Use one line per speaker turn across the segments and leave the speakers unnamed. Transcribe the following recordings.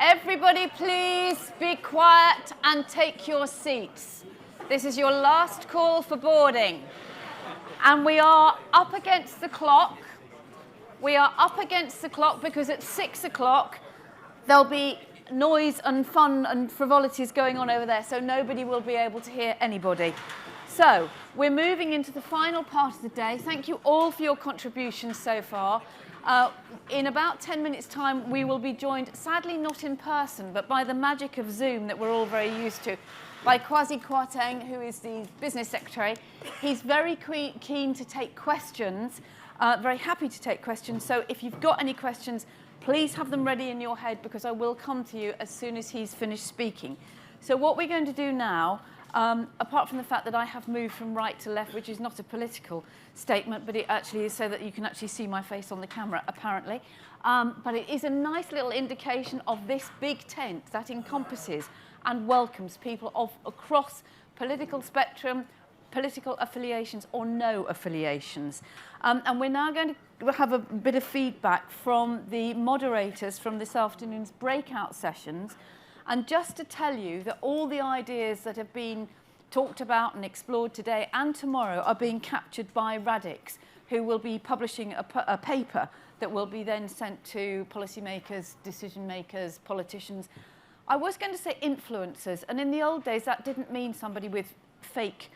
Everybody please be quiet and take your seats. This is your last call for boarding. And we are up against the clock. We are up against the clock because at 6 o'clock there'll be noise and fun and frivolities going on over there, so nobody will be able to hear anybody. So we're moving into the final part of the day. Thank you all for your contributions so far. In about 10 minutes' time, we will be joined, sadly not in person, but by the magic of Zoom that we're all very used to, by Kwasi Kwarteng, who is the business secretary. He's very keen to take questions, very happy to take questions. So if you've got any questions, please have them ready in your head, because I will come to you as soon as he's finished speaking. So what we're going to do now, apart from the fact that I have moved from right to left, which is not a political statement, but it actually is so that you can actually see my face on the camera, apparently. But it is a nice little indication of this big tent that encompasses and welcomes people of across political spectrum, political affiliations or no affiliations. And we're now going to have a bit of feedback from the moderators from this afternoon's breakout sessions. And just to tell you that all the ideas that have been talked about and explored today and tomorrow are being captured by Radix, who will be publishing a paper that will be then sent to policymakers, decision makers, politicians. I was going to say influencers, and in the old days that didn't mean somebody with fake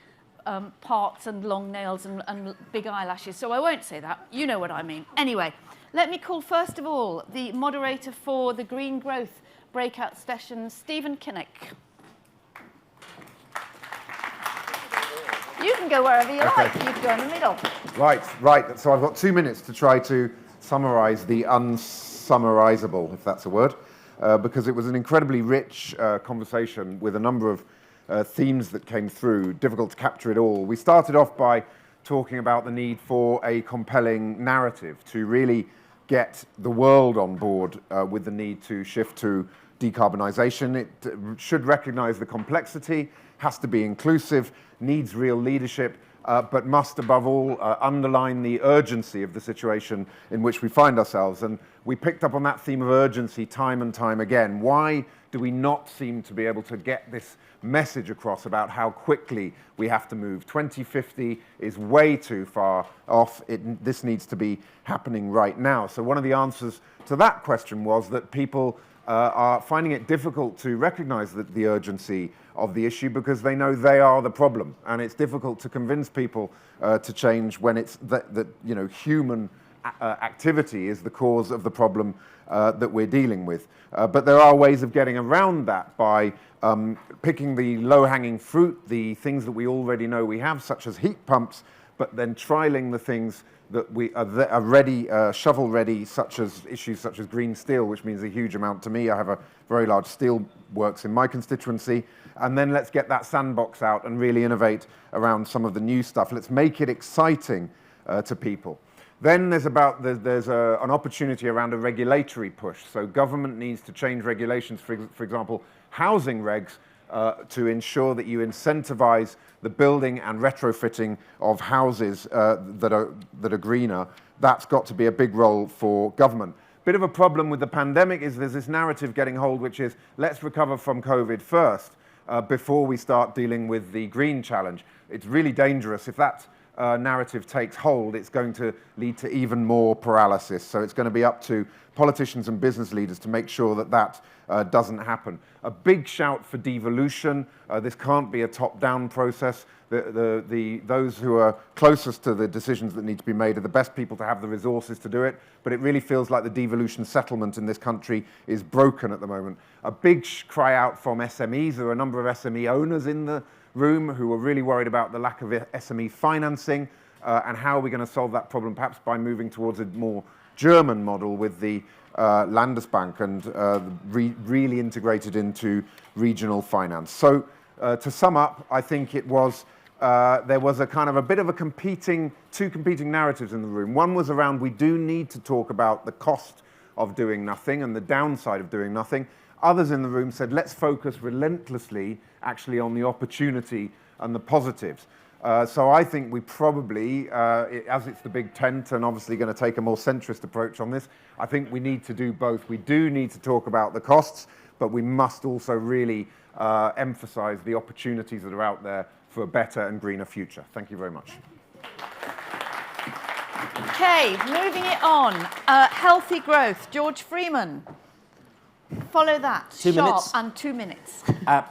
parts and long nails and big eyelashes, so I won't say that. You know what I mean. Anyway, let me call first of all the moderator for the Green Growth breakout session, Stephen Kinnock. You can go wherever you like. You can go in the middle.
Right. So I've got 2 minutes to try to summarise the unsummarisable, if that's a word, because it was an incredibly rich conversation with a number of themes that came through, difficult to capture it all. We started off by talking about the need for a compelling narrative to really get the world on board with the need to shift to decarbonisation. It should recognise the complexity, has to be inclusive, needs real leadership, but must above all underline the urgency of the situation in which we find ourselves. And we picked up on that theme of urgency time and time again. Why do we not seem to be able to get this message across about how quickly we have to move? 2050 is way too far off. This needs to be happening right now. So one of the answers to that question was that people are finding it difficult to recognise the urgency of the issue because they know they are the problem, and it's difficult to convince people to change when it's that human activity is the cause of the problem that we're dealing with. But there are ways of getting around that by picking the low-hanging fruit, the things that we already know we have, such as heat pumps, but then trialling the things that we are ready, shovel-ready, such as issues such as green steel, which means a huge amount to me. I have a very large steel works in my constituency. And then let's get that sandbox out and really innovate around some of the new stuff. Let's make it exciting to people. Then there's an opportunity around a regulatory push. So government needs to change regulations, for example, housing regs, to ensure that you incentivize the building and retrofitting of houses that are greener. That's got to be a big role for government. Bit of a problem with the pandemic is there's this narrative getting hold, which is let's recover from COVID first before we start dealing with the green challenge. It's really dangerous. If that narrative takes hold, it's going to lead to even more paralysis. So it's going to be up to politicians and business leaders to make sure that doesn't happen. A big shout for devolution. This can't be a top-down process. Those who are closest to the decisions that need to be made are the best people to have the resources to do it, but it really feels like the devolution settlement in this country is broken at the moment. A big cry out from SMEs. There are a number of SME owners in the room who are really worried about the lack of SME financing and how are we going to solve that problem, perhaps by moving towards a more German model with the Landesbank and really integrated into regional finance. So to sum up, I think it was there was a kind of a bit of two competing narratives in the room. One was around we do need to talk about the cost of doing nothing and the downside of doing nothing. Others in the room said, let's focus relentlessly actually on the opportunity and the positives. So I think we probably, as it's the big tent and obviously going to take a more centrist approach on this, I think we need to do both. We do need to talk about the costs, but we must also really emphasise the opportunities that are out there for a better and greener future. Thank you very much.
Okay, moving it on. Healthy growth. George Freeman. Follow that.
2 minutes.
And 2 minutes.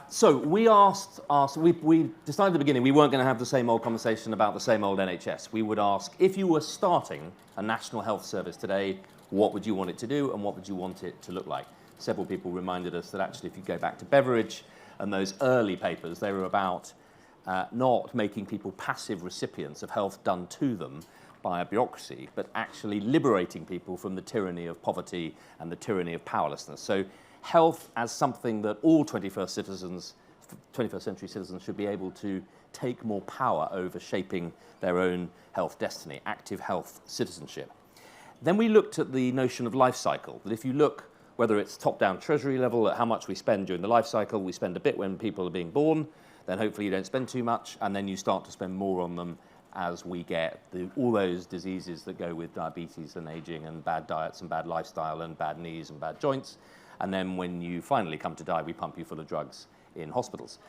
So we we decided at the beginning we weren't going to have the same old conversation about the same old NHS. We would ask, if you were starting a national health service today, what would you want it to do and what would you want it to look like? Several people reminded us that actually if you go back to Beveridge and those early papers, they were about not making people passive recipients of health done to them by a bureaucracy, but actually liberating people from the tyranny of poverty and the tyranny of powerlessness. So health as something that all 21st century citizens should be able to take more power over shaping their own health destiny, active health citizenship. Then we looked at the notion of life cycle, that if you look, whether it's top-down treasury level, at how much we spend during the life cycle, we spend a bit when people are being born, then hopefully you don't spend too much, and then you start to spend more on them as we get all those diseases that go with diabetes and aging and bad diets and bad lifestyle and bad knees and bad joints. And then when you finally come to die, we pump you full of drugs in hospitals.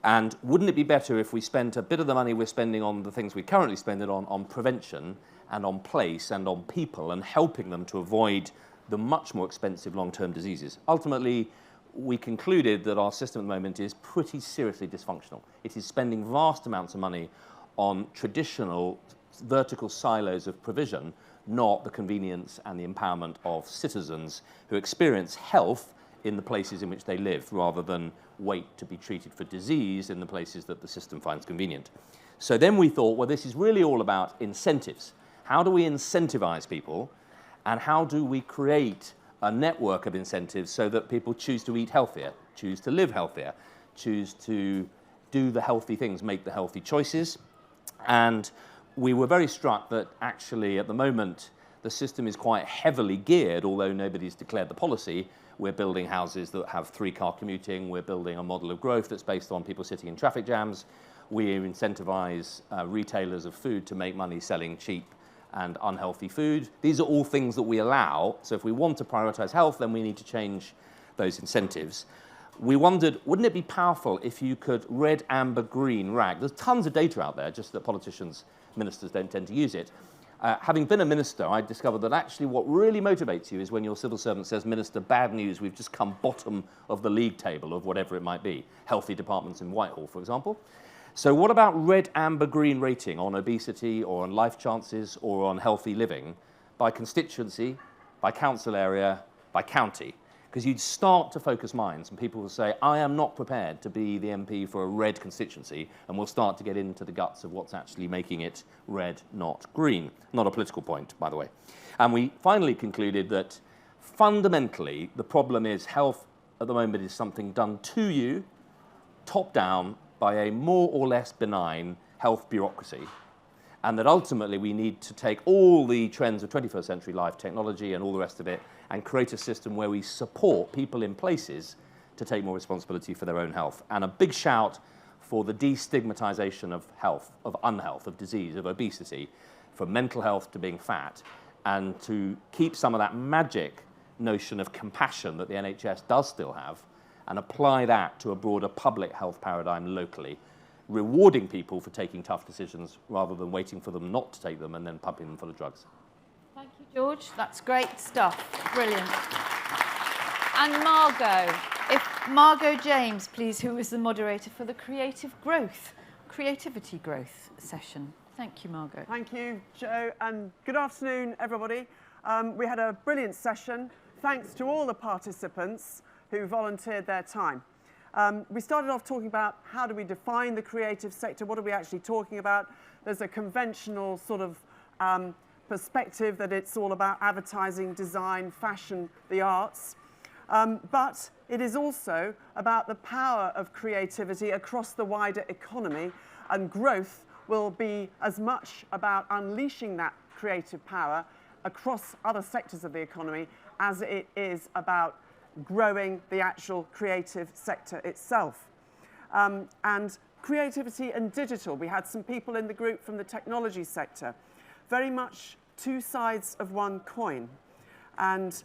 And wouldn't it be better if we spent a bit of the money we're spending on the things we currently spend it on prevention and on place and on people and helping them to avoid the much more expensive long-term diseases? Ultimately, we concluded that our system at the moment is pretty seriously dysfunctional. It is spending vast amounts of money on traditional vertical silos of provision, not the convenience and the empowerment of citizens who experience health in the places in which they live, rather than wait to be treated for disease in the places that the system finds convenient. So then we thought, well, this is really all about incentives. How do we incentivize people, and how do we create a network of incentives so that people choose to eat healthier, choose to live healthier, choose to do the healthy things, make the healthy choices? And we were very struck that actually at the moment the system is quite heavily geared, although nobody's declared the policy. We're building houses that have 3-car commuting. We're building a model of growth that's based on people sitting in traffic jams. We incentivize retailers of food to make money selling cheap and unhealthy food. These are all things that we allow. So if we want to prioritize health, then we need to change those incentives. We wondered, wouldn't it be powerful if you could red, amber, green, rag? There's tons of data out there, just that politicians, ministers don't tend to use it. Having been a minister, I discovered that actually what really motivates you is when your civil servant says, Minister, bad news, we've just come bottom of the league table of whatever it might be. Healthy departments in Whitehall, for example. So what about red, amber, green rating on obesity or on life chances or on healthy living by constituency, by council area, by county? Because you'd start to focus minds and people will say, I am not prepared to be the MP for a red constituency, and we'll start to get into the guts of what's actually making it red, not green. Not a political point, by the way. And we finally concluded that fundamentally the problem is health at the moment is something done to you, top down, by a more or less benign health bureaucracy. And that ultimately we need to take all the trends of 21st century life, technology and all the rest of it, and create a system where we support people in places to take more responsibility for their own health. And a big shout for the destigmatization of health, of unhealth, of disease, of obesity, from mental health to being fat, and to keep some of that magic notion of compassion that the NHS does still have, and apply that to a broader public health paradigm locally, rewarding people for taking tough decisions rather than waiting for them not to take them and then pumping them full of drugs.
Thank you, George. That's great stuff. Brilliant. And Margot, if Margot James, please, who is the moderator for the Creativity Growth session. Thank you, Margot.
Thank you, Jo, and good afternoon, everybody. We had a brilliant session. Thanks to all the participants who volunteered their time. We started off talking about how do we define the creative sector, what are we actually talking about. There's a conventional sort of perspective that it's all about advertising, design, fashion, the arts. But it is also about the power of creativity across the wider economy, and growth will be as much about unleashing that creative power across other sectors of the economy as it is about growing the actual creative sector itself. And Creativity and digital. We had some people in the group from the technology sector. Very much two sides of one coin. And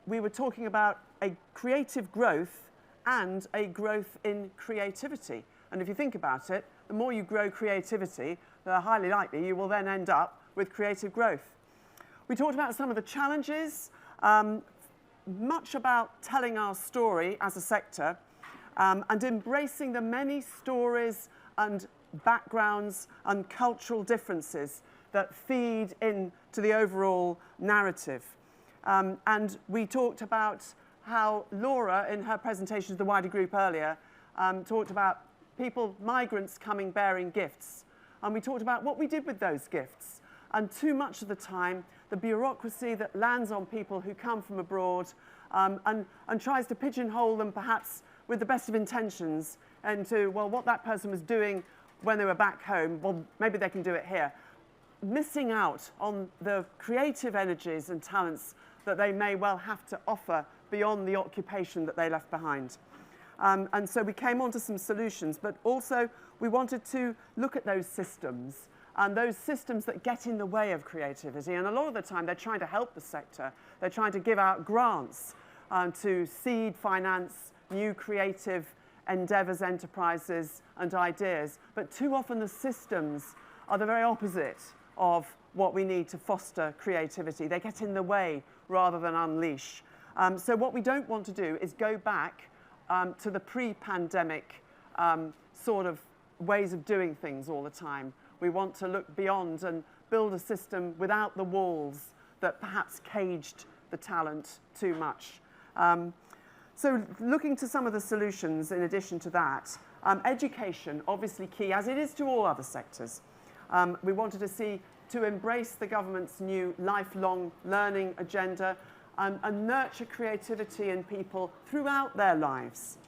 we were talking about a creative growth and a growth in creativity. And if you think about it, the more you grow creativity, the highly likely you will then end up with creative growth. We talked about some of the challenges, much about telling our story as a sector, and embracing the many stories and backgrounds and cultural differences that feed into the overall narrative. And we talked about how Laura, in her presentation to the wider group earlier, talked about migrants coming bearing gifts. And we talked about what we did with those gifts. And too much of the time, the bureaucracy that lands on people who come from abroad and tries to pigeonhole them perhaps with the best of intentions into, well, what that person was doing when they were back home, well, maybe they can do it here. Missing out on the creative energies and talents that they may well have to offer beyond the occupation that they left behind. And so we came on to some solutions, but also we wanted to look at those systems and those systems that get in the way of creativity. And a lot of the time they're trying to help the sector. They're trying to give out grants to seed finance new creative endeavours, enterprises and ideas. But too often the systems are the very opposite of what we need to foster creativity. They get in the way rather than unleash. So what we don't want to do is go back to the pre-pandemic sort of ways of doing things all the time. We want to look beyond and build a system without the walls that perhaps caged the talent too much. So looking to some of the solutions in addition to that, education, obviously key, as it is to all other sectors. We wanted to see to embrace the government's new lifelong learning agenda and nurture creativity in people throughout their lives,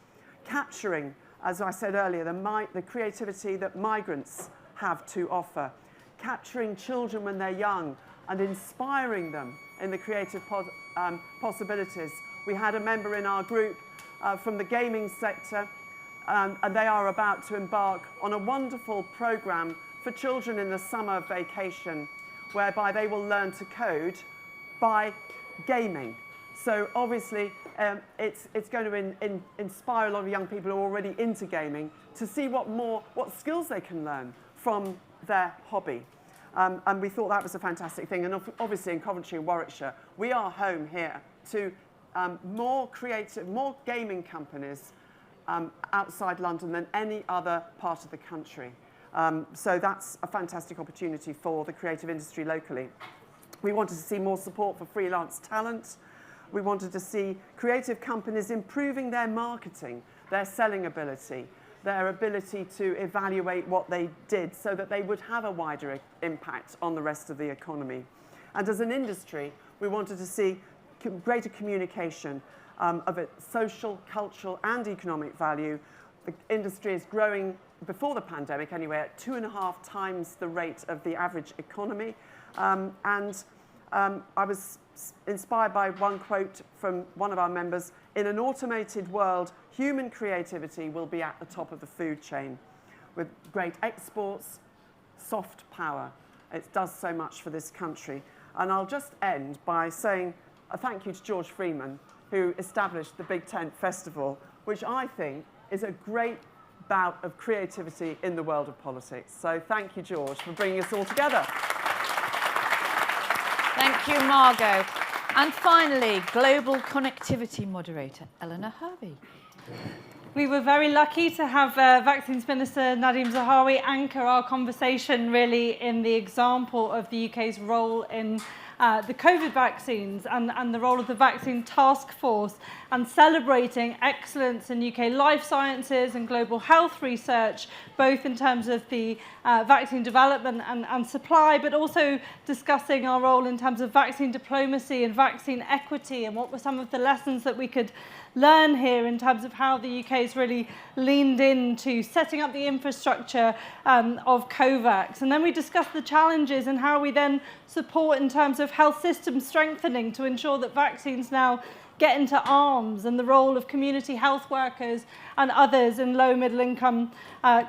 capturing, as I said earlier, the creativity that migrants have to offer, capturing children when they're young and inspiring them in the creative possibilities. We had a member in our group from the gaming sector, and they are about to embark on a wonderful program for children in the summer vacation, whereby they will learn to code by gaming. So obviously it's going to inspire a lot of young people who are already into gaming to see what skills they can learn from their hobby. And we thought that was a fantastic thing. And obviously in Coventry and Warwickshire, we are home here to more gaming companies outside London than any other part of the country. So that's a fantastic opportunity for the creative industry locally. We wanted to see more support for freelance talent. We wanted to see creative companies improving their marketing, their selling ability, their ability to evaluate what they did so that they would have a wider impact on the rest of the economy. And as an industry, we wanted to see greater communication of its social, cultural and economic value. The industry is growing, before the pandemic anyway, at 2.5 times the rate of the average economy. I was inspired by one quote from one of our members: in an automated world, human creativity will be at the top of the food chain. With great exports, soft power. It does so much for this country. And I'll just end by saying a thank you to George Freeman, who established the Big Tent Festival, which I think is a great bout of creativity in the world of politics. So thank you, George, for bringing us all together.
Thank you, Margot. And finally, Global Connectivity Moderator, Eleanor Hervey.
We were very lucky to have Vaccines Minister Nadhim Zahawi anchor our conversation really in the example of the UK's role in the COVID vaccines and the role of the Vaccine Task Force, and celebrating excellence in UK life sciences and global health research, both in terms of the vaccine development and supply, but also discussing our role in terms of vaccine diplomacy and vaccine equity, and what were some of the lessons that we could learn here in terms of how the UK has really leaned into setting up the infrastructure of COVAX. And then we discussed the challenges and how we then support in terms of health system strengthening to ensure that vaccines now get into arms and the role of community health workers and others in low middle income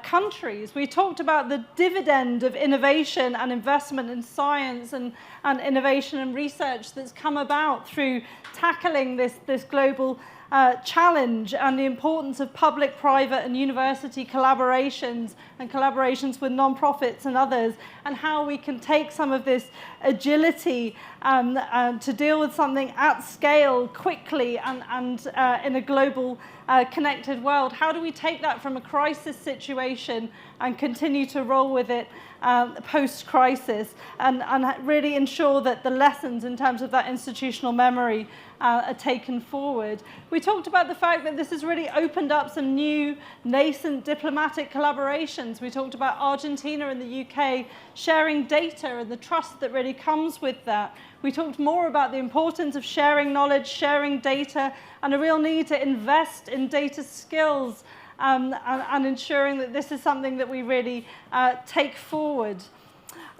countries. We talked about the dividend of innovation and investment in science and innovation and research that's come about through tackling this global challenge, and the importance of public, private and university collaborations and collaborations with non-profits and others, and how we can take some of this agility to deal with something at scale quickly and in a global connected world. How do we take that from a crisis situation and continue to roll with it post-crisis and really ensure that the lessons in terms of that institutional memory are taken forward? We talked about the fact that this has really opened up some new nascent diplomatic collaborations. We talked about Argentina and the UK sharing data and the trust that really comes with that. We talked more about the importance of sharing knowledge, sharing data, and a real need to invest in data skills and ensuring that this is something that we really take forward.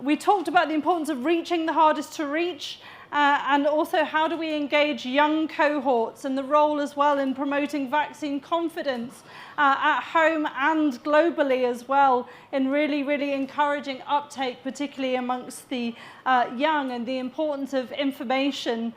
We talked about the importance of reaching the hardest to reach, and also how do we engage young cohorts and the role as well in promoting vaccine confidence at home and globally as well, in really encouraging uptake, particularly amongst the young, and the importance of information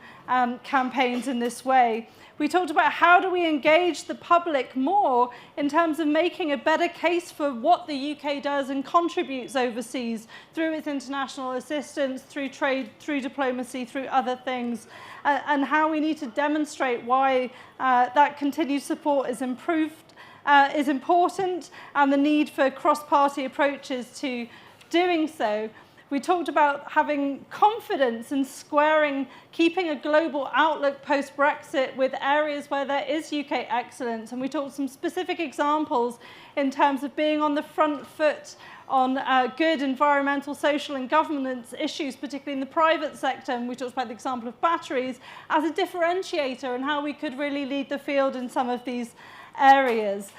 campaigns in this way. We talked about how do we engage the public more in terms of making a better case for what the UK does and contributes overseas through its international assistance, through trade, through diplomacy, through other things, and how we need to demonstrate why that continued support is is important, and the need for cross-party approaches to doing so. We talked about having confidence in squaring, keeping a global outlook post-Brexit with areas where there is UK excellence. And we talked some specific examples in terms of being on the front foot on good environmental, social and governance issues, particularly in the private sector. And we talked about the example of batteries as a differentiator and how we could really lead the field in some of these areas.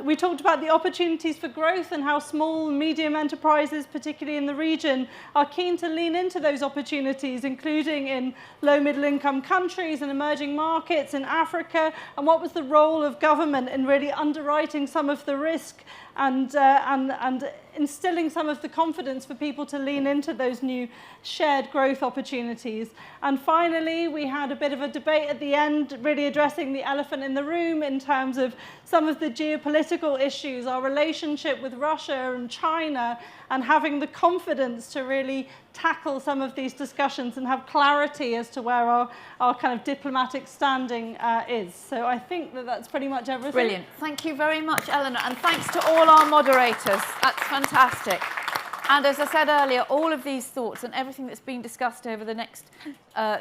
We talked about the opportunities for growth and how small and medium enterprises, particularly in the region, are keen to lean into those opportunities, including in low middle income countries and emerging markets in Africa, and what was the role of government in really underwriting some of the risk and instilling some of the confidence for people to lean into those new shared growth opportunities. And finally, we had a bit of a debate at the end, really addressing the elephant in the room in terms of some of the geopolitical issues, our relationship with Russia and China, and having the confidence to really tackle some of these discussions and have clarity as to where our kind of diplomatic standing is. So I think that that's pretty much everything.
Brilliant. Thank you very much, Eleanor, and thanks to all our moderators. That's fantastic. And as I said earlier, all of these thoughts and everything that's been discussed over the next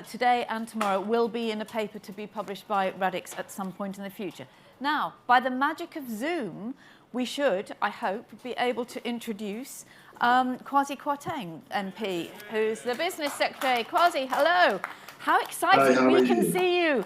today and tomorrow will be in a paper to be published by Radix at some point in the future. Now, by the magic of Zoom, we should, I hope, be able to introduce Kwasi Kwarteng MP, who's the Business Secretary. Kwasi, hello. How exciting.
Hi,
we can see you.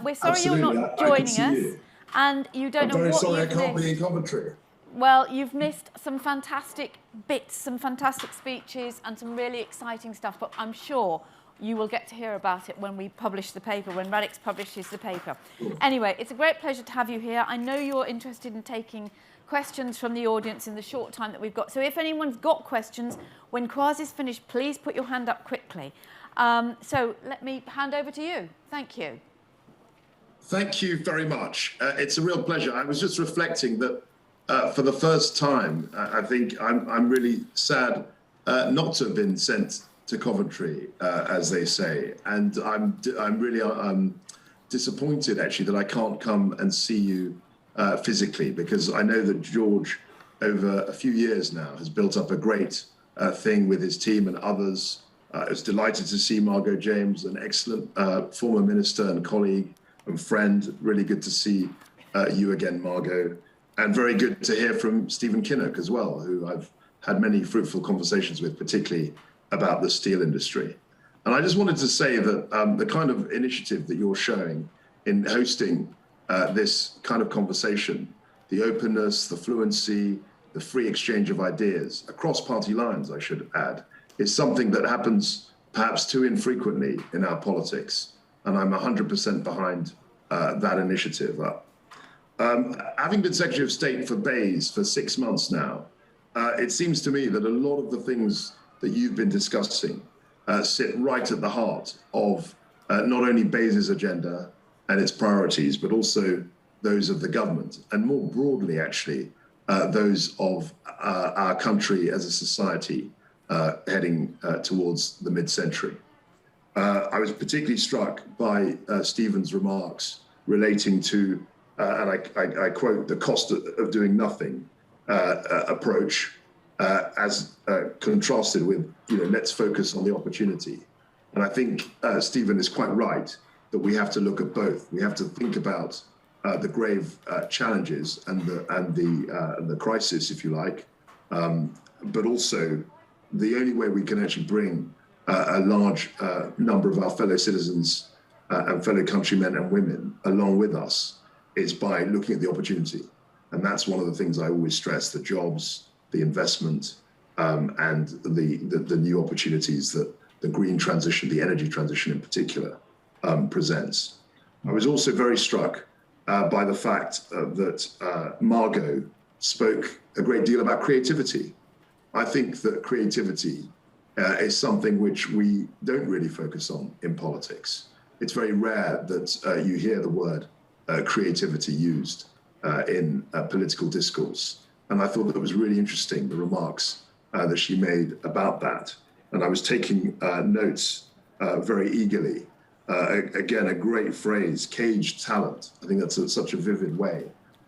We're sorry
Absolutely.
you're not joining us. And you don't know what you've missed.
I'm very sorry I can't be in Coventry.
Well, you've missed some fantastic bits, some fantastic speeches and some really exciting stuff, but I'm sure you will get to hear about it when we publish the paper, when Radix publishes the paper. Anyway, it's a great pleasure to have you here. I know you're interested in taking questions from the audience in the short time that we've got. So if anyone's got questions, when Kwasi's finished, please put your hand up quickly. So let me hand over to you. Thank you.
Thank you very much. It's a real pleasure. I was just reflecting that for the first time, I think I'm really sad not to have been sent to Coventry, as they say. And I'm really disappointed, actually, that I can't come and see you physically, because I know that George, over a few years now, has built up a great thing with his team and others. I was delighted to see Margot James, an excellent former minister and colleague and friend. Really good to see you again, Margot. And very good to hear from Stephen Kinnock as well, who I've had many fruitful conversations with, particularly about the steel industry. And I just wanted to say that the kind of initiative that you're showing in hosting this kind of conversation, the openness, the fluency, the free exchange of ideas, across party lines, I should add, is something that happens perhaps too infrequently in our politics. and I'm 100% behind that initiative. Having been Secretary of State for BEIS for 6 months now, it seems to me that a lot of the things that you've been discussing sit right at the heart of not only BEIS's agenda and its priorities, but also those of the government, and more broadly, actually, those of our country as a society heading towards the mid-century. I was particularly struck by Stephen's remarks relating to, and I quote, the cost of doing nothing approach as contrasted with, let's focus on the opportunity. And I think Stephen is quite right that we have to look at both. We have to think about the grave challenges and the crisis, if you like, but also the only way we can actually bring a large number of our fellow citizens and fellow countrymen and women along with us is by looking at the opportunity. And that's one of the things I always stress, the jobs, the investment, and the new opportunities that the green transition, the energy transition in particular, presents. I was also very struck by the fact that Margot spoke a great deal about creativity. I think that creativity is something which we don't really focus on in politics. It's very rare that you hear the word creativity used in political discourse. And I thought that was really interesting, the remarks that she made about that. And I was taking notes very eagerly. Again, a great phrase, caged talent. I think that's such a vivid way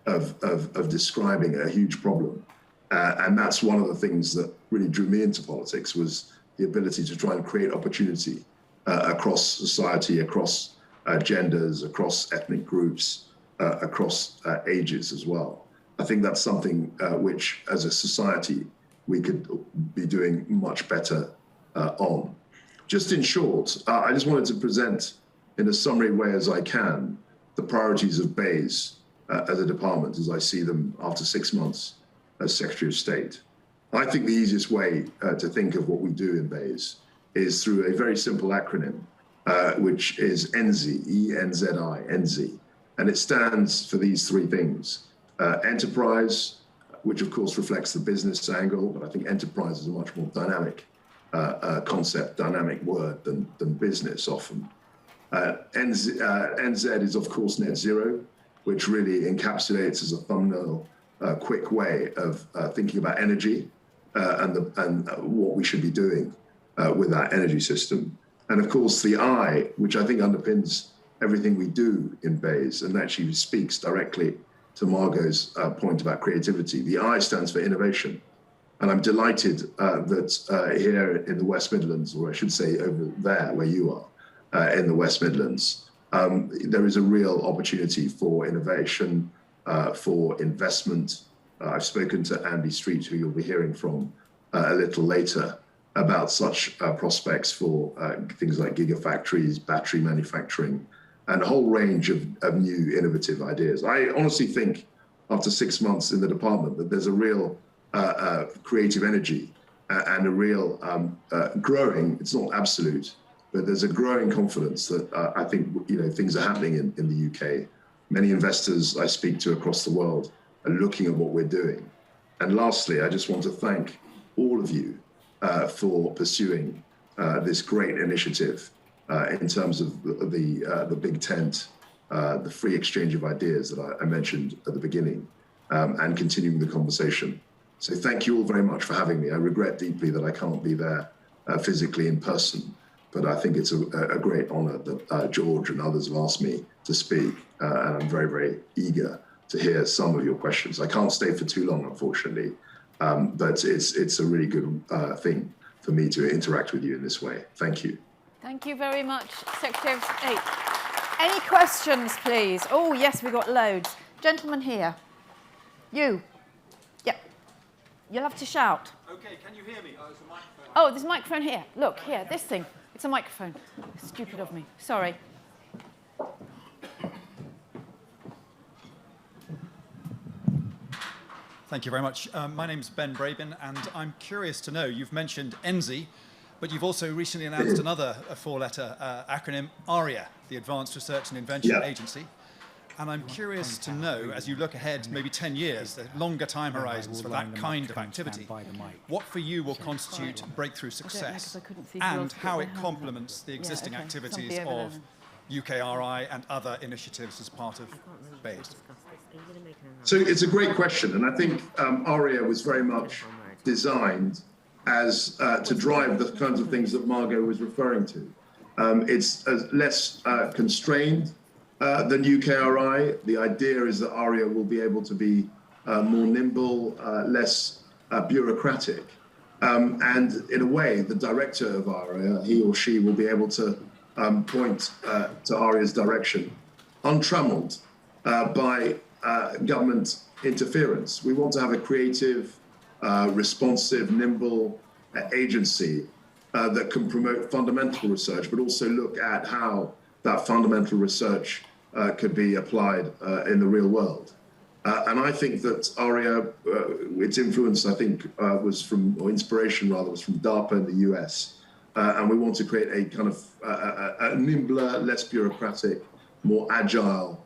of describing a huge problem. And that's one of the things that really drew me into politics, was the ability to try and create opportunity across society, across genders, across ethnic groups, across ages as well. I think that's something which, as a society, we could be doing much better on. Just in short, I just wanted to present in a summary way as I can the priorities of BEIS as a department as I see them after 6 months as Secretary of State. I think the easiest way to think of what we do in BEIS is through a very simple acronym, which is ENZI, E-N-Z-I, ENZI. And it stands for these three things. Enterprise, which of course reflects the business angle, but I think enterprise is a much more dynamic concept, dynamic word than business often. NZ is of course net zero, which really encapsulates as a thumbnail quick way of thinking about energy and what we should be doing with our energy system. And of course the I, which I think underpins everything we do in BEIS and actually speaks directly to Margot's point about creativity. The I stands for innovation. And I'm delighted that here in the West Midlands, or I should say over there where you are, in the West Midlands, there is a real opportunity for innovation, for investment. I've spoken to Andy Street, who you'll be hearing from a little later, about such prospects for things like gigafactories, battery manufacturing, and a whole range of new innovative ideas. I honestly think after 6 months in the department that there's a real creative energy and a real growing, it's not absolute, but there's a growing confidence that I think things are happening in the UK. Many investors I speak to across the world are looking at what we're doing. And lastly, I just want to thank all of you for pursuing this great initiative in terms of the big tent, the free exchange of ideas that I mentioned at the beginning, and continuing the conversation. So thank you all very much for having me. I regret deeply that I can't be there physically in person, but I think it's a great honor that George and others have asked me to speak, and I'm very, very eager to hear some of your questions. I can't stay for too long, unfortunately, but it's a really good thing for me to interact with you in this way. Thank you.
Thank you very much, Secretary of State. Any questions, please? Oh, yes, we've got loads. Gentleman here. You. Yep. You'll have to shout.
Okay, can you hear me? Oh, there's a microphone.
Oh, there's a microphone here. Look, here, this thing. It's a microphone. Stupid of me. Sorry.
Thank you very much. My name's Ben Brabin, and I'm curious to know, you've mentioned ENZI, But you've also recently announced another four-letter acronym, ARIA, the Advanced Research and Invention Agency. And I'm curious to know, as you look ahead maybe 10 years, the longer time horizons for that kind of activity, what for you will constitute breakthrough success and how it complements the existing activities of UKRI and other initiatives as part of BEIS?
So it's a great question, and I think ARIA was very much designed as to drive the kinds of things that Margot was referring to. It's less constrained than UKRI. The idea is that ARIA will be able to be more nimble, less bureaucratic. And in a way, the director of ARIA, he or she, will be able to point to ARIA's direction, untrammeled by government interference. We want to have a creative, responsive, nimble agency that can promote fundamental research, but also look at how that fundamental research could be applied in the real world. And I think that ARIA, its influence, I think, was from, or inspiration rather, was from DARPA in the US. And we want to create a kind of a nimbler, less bureaucratic, more agile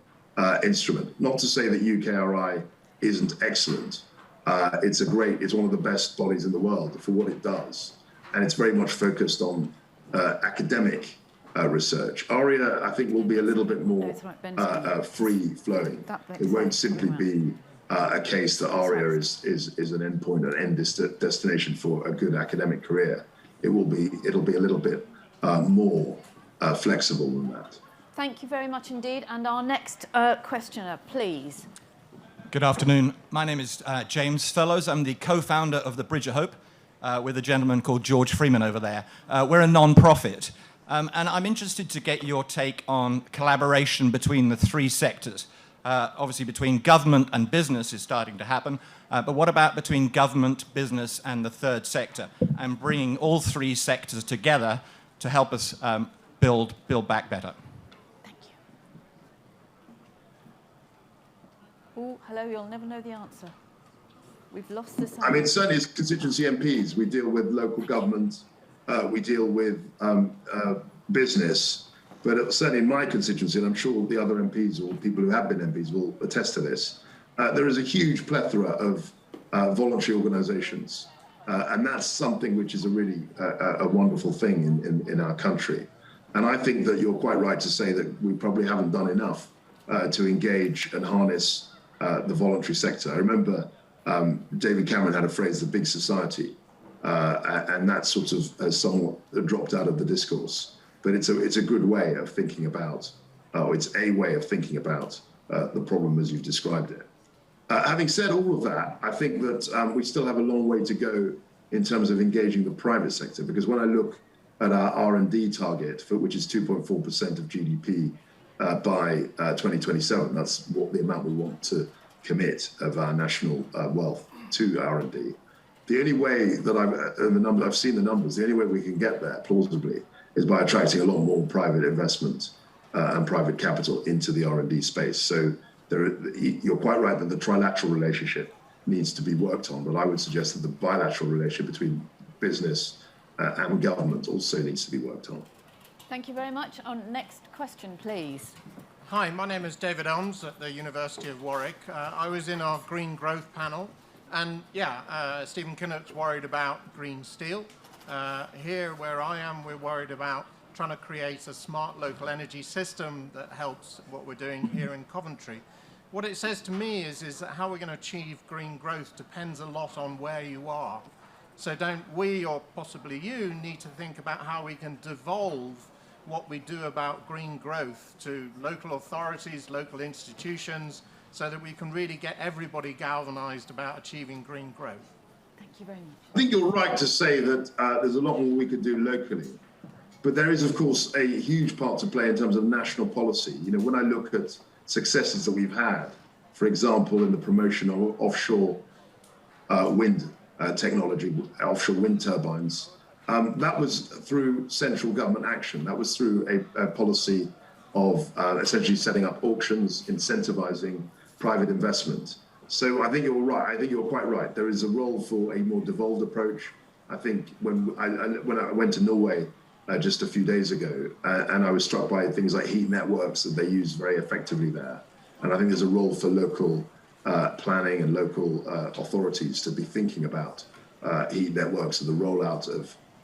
instrument. Not to say that UKRI isn't excellent. It's one of the best bodies in the world for what it does. And it's very much focused on academic research. ARIA, I think, will be a little bit more free-flowing. It won't simply be a case that ARIA is an endpoint, an end destination for a good academic career. It'll be a little bit more flexible than that.
Thank you very much indeed. And our next questioner, please.
Good afternoon. My name is James Fellows. I'm the co-founder of the Bridge of Hope with a gentleman called George Freeman over there. We're a non-profit. And I'm interested to get your take on collaboration between the three sectors. Obviously, between government and business is starting to happen. But what about between government, business, and the third sector? And bringing all three sectors together to help us build back better.
Thank you. Oh, hello, you'll never know the answer. We've lost the sound.
I mean, certainly as constituency MPs, we deal with local government, we deal with business, but certainly in my constituency, and I'm sure the other MPs or people who have been MPs will attest to this, there is a huge plethora of voluntary organizations. And that's something which is a really a wonderful thing in our country. And I think that you're quite right to say that we probably haven't done enough to engage and harness the voluntary sector. I remember David Cameron had a phrase, the big society, and that sort of has somewhat dropped out of the discourse. But it's a good way of thinking about, it's a way of thinking about the problem as you've described it. Having said all of that, I think that we still have a long way to go in terms of engaging the private sector, because when I look at our R&D target, which is 2.4% of GDP by 2027, that's the amount we want to commit of our national wealth to R&D. The only way that I've seen the numbers, the only way we can get there plausibly is by attracting a lot more private investment and private capital into the R&D space. So you're quite right that the trilateral relationship needs to be worked on, but I would suggest that the bilateral relationship between business and government also needs to be worked on.
Thank you very much. Our next question, please.
Hi, my name is David Elms at the University of Warwick. I was in our green growth panel, and Stephen Kinnock's worried about green steel. Here, where I am, we're worried about trying to create a smart local energy system that helps what we're doing here in Coventry. What it says to me is that how we're going to achieve green growth depends a lot on where you are. So don't we, or possibly you, need to think about how we can devolve what we do about green growth to local authorities, local institutions, so that we can really get everybody galvanized about achieving green growth.
Thank you very much.
I think you're right to say that there's a lot more we could do locally. But there is, of course, a huge part to play in terms of national policy. You know, when I look at successes that we've had, for example, in the promotion of offshore wind technology, offshore wind turbines, that was through central government action. That was through a policy of essentially setting up auctions, incentivizing private investment. So I think you're right. I think you're quite right. There is a role for a more devolved approach, I think when I went to Norway just a few days ago, and I was struck by things like heat networks that they use very effectively there. And I think there's a role for local planning and local authorities to be thinking about heat networks and the rollout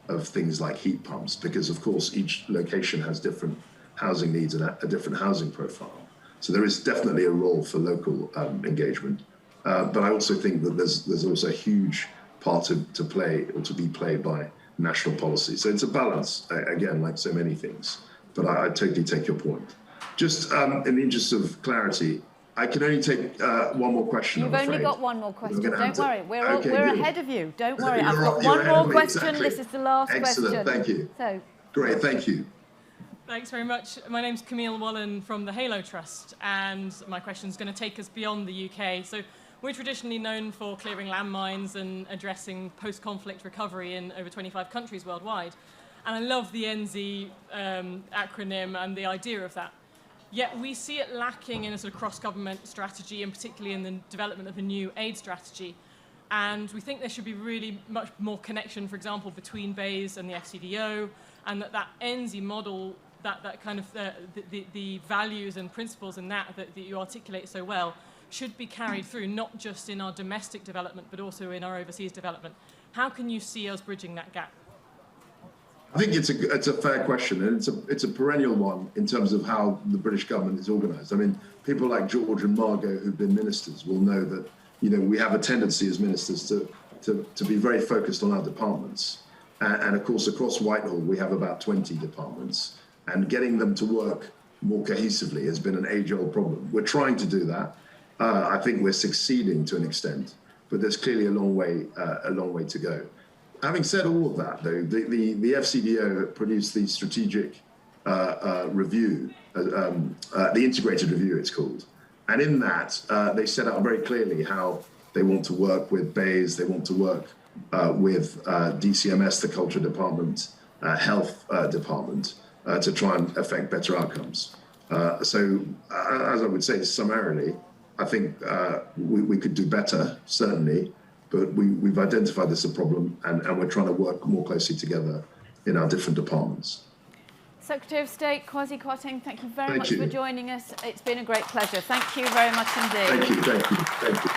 of things like heat pumps, because of course each location has different housing needs and a different housing profile. So there is definitely a role for local engagement. But I also think that there's also a huge part to play or to be played by national policy. So it's a balance, again, like so many things. But I totally take your point. Just in the interest of clarity, I can only take one more question.
You've only got one more question. Don't worry, we're ahead of you. Don't worry. I've got one more question. Exactly. This is the last
Excellent.
question.
Thank you.
So.
Great. Thank you.
Thanks very much. My name's Camille Wallen from the Halo Trust, and my question is going to take us beyond the UK. So we're traditionally known for clearing landmines and addressing post-conflict recovery in over 25 countries worldwide. And I love the NZ acronym and the idea of that. Yet we see it lacking in a sort of cross-government strategy, and particularly in the development of a new aid strategy. And we think there should be really much more connection, for example, between BEIS and the FCDO, and that NZ model, that kind of the values and principles in that you articulate so well, should be carried through, not just in our domestic development, but also in our overseas development. How can you see us bridging that gap?
I think it's a fair question, and it's a perennial one in terms of how the British government is organised. I mean, people like George and Margot, who've been ministers, will know that we have a tendency as ministers to be very focused on our departments, and of course across Whitehall we have about 20 departments, and getting them to work more cohesively has been an age-old problem. We're trying to do that. I think we're succeeding to an extent, but there's clearly a long way to go. Having said all of that, though, the FCDO produced the strategic review, the integrated review it's called. And in that, they set out very clearly how they want to work with BEIS, they want to work with DCMS, the Culture Department, Health Department, to try and affect better outcomes. So, as I would say summarily, I think we could do better, certainly, but we've identified this as a problem, and we're trying to work more closely together in our different departments.
Secretary of State Kwasi Kwarteng, thank you very much for joining us. It's been a great pleasure. Thank you very much indeed.
Thank you.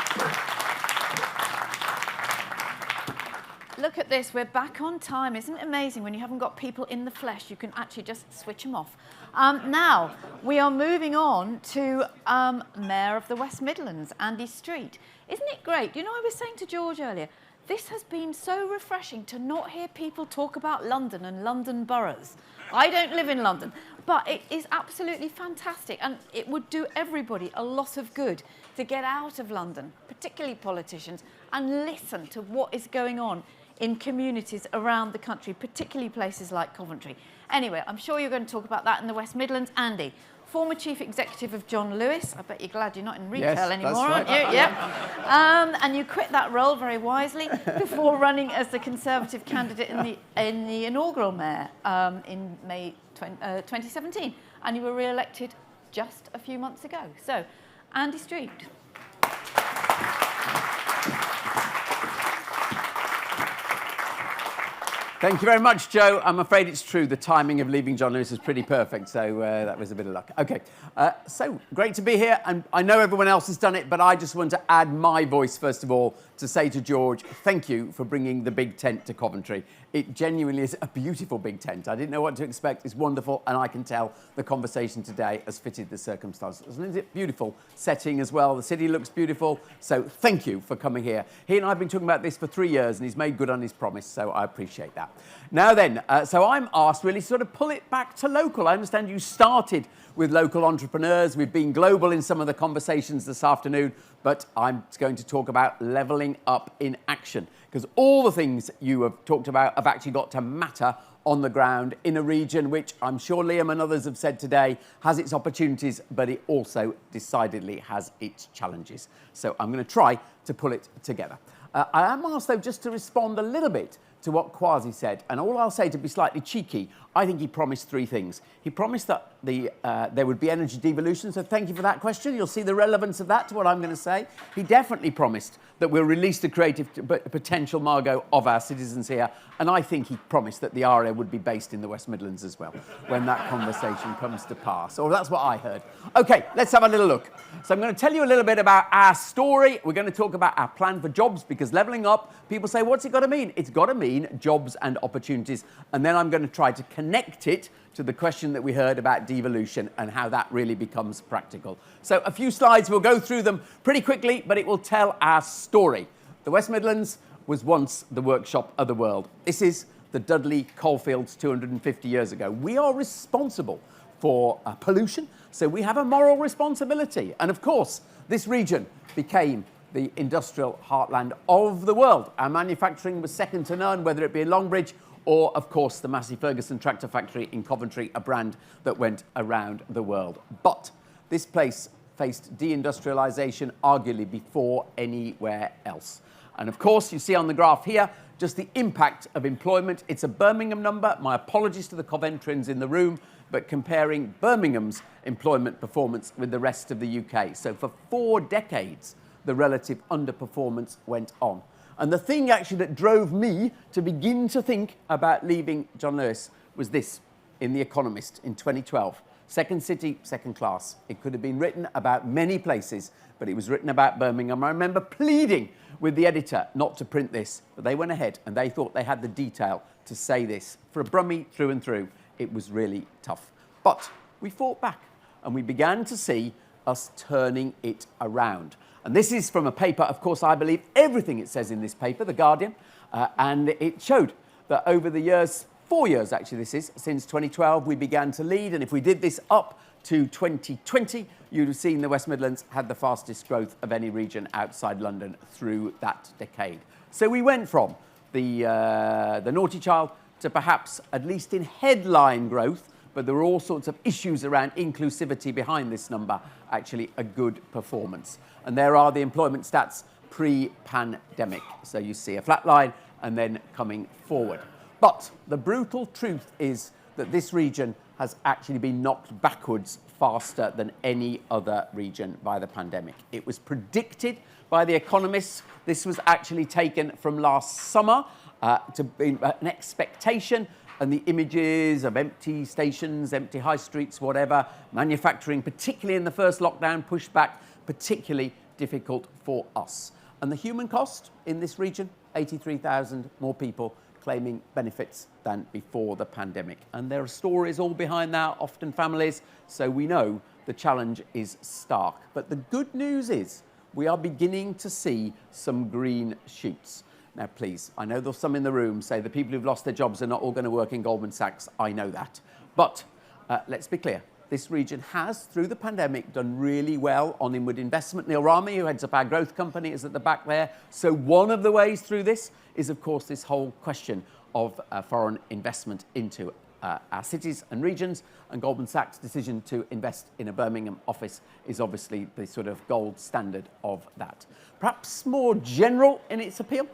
Look at this, we're back on time. Isn't it amazing when you haven't got people in the flesh, you can actually just switch them off. Now, we are moving on to Mayor of the West Midlands, Andy Street. Isn't it great? I was saying to George earlier, this has been so refreshing to not hear people talk about London and London boroughs. I don't live in London, but it is absolutely fantastic, and it would do everybody a lot of good to get out of London, particularly politicians, and listen to what is going on in communities around the country, particularly places like Coventry. Anyway, I'm sure you're going to talk about that in the West Midlands. Andy, former chief executive of John Lewis. I bet you're glad you're not in retail anymore, aren't you? Yeah. And you quit that role very wisely before running as the Conservative candidate in the inaugural mayor in May 2017. And you were re-elected just a few months ago. So, Andy Street.
Thank you very much, Joe. I'm afraid it's true. The timing of leaving John Lewis is pretty perfect, so that was a bit of luck. OK, so great to be here. And I know everyone else has done it, but I just want to add my voice, first of all, to say to George, thank you for bringing the big tent to Coventry. It genuinely is a beautiful big tent. I didn't know what to expect. It's wonderful, and I can tell the conversation today has fitted the circumstances. Isn't it beautiful setting as well? The city looks beautiful, so thank you for coming here. He and I have been talking about this for 3 years, and he's made good on his promise, so I appreciate that. Now then, so I'm asked really to sort of pull it back to local. I understand you started with local entrepreneurs. We've been global in some of the conversations this afternoon, but I'm going to talk about levelling up in action, because all the things you have talked about have actually got to matter on the ground in a region which I'm sure Liam and others have said today has its opportunities, but it also decidedly has its challenges. So I'm going to try to pull it together. I am asked, though, just to respond a little bit to what Kwasi said, and all I'll say, to be slightly cheeky, I think he promised three things. He promised that there would be energy devolution, so thank you for that question. You'll see the relevance of that to what I'm going to say. He definitely promised that we'll release the creative potential, Margot, of our citizens here, and I think he promised that the ARIA would be based in the West Midlands as well when that conversation comes to pass. Or that's what I heard. OK, let's have a little look. So I'm going to tell you a little bit about our story. We're going to talk about our plan for jobs, because levelling up, people say, what's it got to mean? It's got to mean jobs and opportunities. And then I'm going to try to connect it to the question that we heard about devolution and how that really becomes practical. So a few slides, we'll go through them pretty quickly, but it will tell our story. The West Midlands was once the workshop of the world. This is the Dudley coalfields 250 years ago. We are responsible for pollution, so we have a moral responsibility. And of course, this region became the industrial heartland of the world. Our manufacturing was second to none, whether it be in Longbridge or, of course, the Massey Ferguson tractor factory in Coventry, a brand that went around the world. But this place faced deindustrialisation arguably before anywhere else. And, of course, you see on the graph here just the impact of employment. It's a Birmingham number. My apologies to the Coventrians in the room, but comparing Birmingham's employment performance with the rest of the UK. So for 4 decades, the relative underperformance went on. And the thing actually that drove me to begin to think about leaving John Lewis was this in The Economist in 2012. Second city, second class. It could have been written about many places, but it was written about Birmingham. I remember pleading with the editor not to print this, but they went ahead and they thought they had the detail to say this. For a Brummie through and through, it was really tough. But we fought back and we began to see us turning it around. And this is from a paper, of course, I believe everything it says in this paper, The Guardian, and it showed that over the years, 4 years actually this is, since 2012, we began to lead. And if we did this up to 2020, you'd have seen the West Midlands had the fastest growth of any region outside London through that decade. So we went from the naughty child to perhaps, at least in headline growth, but there were all sorts of issues around inclusivity behind this number, actually a good performance. And there are the employment stats pre-pandemic. So you see a flat line and then coming forward. But the brutal truth is that this region has actually been knocked backwards faster than any other region by the pandemic. It was predicted by The Economist. This was actually taken from last summer to be an expectation. And the images of empty stations, empty high streets, whatever, manufacturing, particularly in the first lockdown, pushed back, particularly difficult for us. And the human cost in this region, 83,000 more people claiming benefits than before the pandemic. And there are stories all behind that, often families, so we know the challenge is stark. But the good news is we are beginning to see some green shoots. Now, please, I know there's some in the room say the people who've lost their jobs are not all going to work in Goldman Sachs. I know that. But let's be clear. This region has, through the pandemic, done really well on inward investment. Neil Rami, who heads up our growth company, is at the back there. So one of the ways through this is, of course, this whole question of foreign investment into our cities and regions. And Goldman Sachs' decision to invest in a Birmingham office is obviously the sort of gold standard of that. Perhaps more general in its appeal,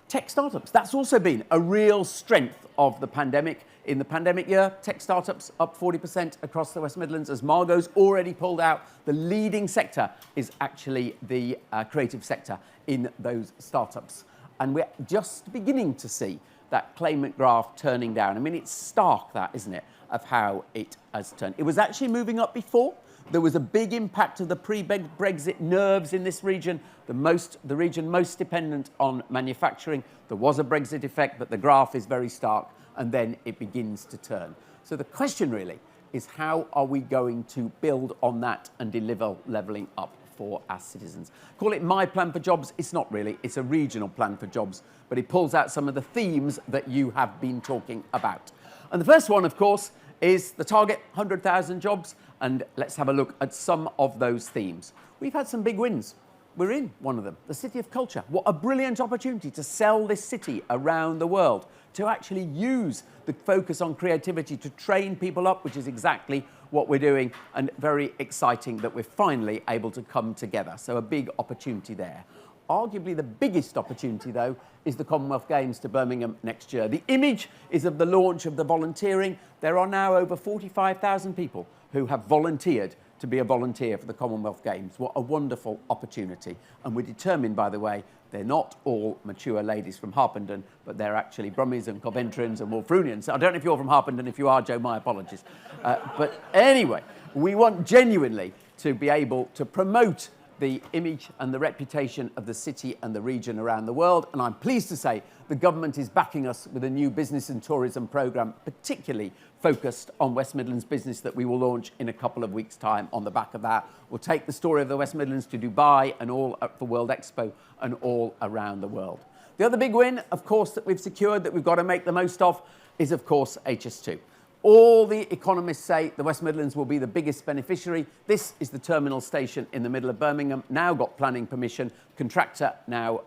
tech startups. That's also been a real strength of the pandemic. In the pandemic year, tech startups up 40% across the West Midlands. As Margot's already pulled out, the leading sector is actually the creative sector in those startups. And we're just beginning to see that claimant graph turning down. I mean, it's stark, that, isn't it, of how it has turned. It was actually moving up before. There was a big impact of the pre-Brexit nerves in this region, the region most dependent on manufacturing. There was a Brexit effect, but the graph is very stark, and then it begins to turn. So the question really is, how are we going to build on that and deliver levelling up for our citizens? Call it my plan for jobs. It's not really. It's a regional plan for jobs, but it pulls out some of the themes that you have been talking about. And the first one, of course, is the target, 100,000 jobs. And let's have a look at some of those themes. We've had some big wins. We're in one of them, the City of Culture. What a brilliant opportunity to sell this city around the world, to actually use the focus on creativity to train people up, which is exactly what we're doing, and very exciting that we're finally able to come together. So a big opportunity there. Arguably the biggest opportunity, though, is the Commonwealth Games to Birmingham next year. The image is of the launch of the volunteering. There are now over 45,000 people who have volunteered to be a volunteer for the Commonwealth Games. What a wonderful opportunity. And we're determined, by the way, they're not all mature ladies from Harpenden, but they're actually Brummies and Coventrians and Wolfrunians. I don't know if you're from Harpenden. If you are, Joe, my apologies. But anyway, we want genuinely to be able to promote the image and the reputation of the city and the region around the world. And I'm pleased to say the government is backing us with a new business and tourism programme, particularly focused on West Midlands business, that we will launch in a couple of weeks' time on the back of that. We'll take the story of the West Midlands to Dubai and all for World Expo and all around the world. The other big win, of course, that we've secured that we've got to make the most of is, of course, HS2. All the economists say the West Midlands will be the biggest beneficiary. This is the terminal station in the middle of Birmingham, now got planning permission, contractor now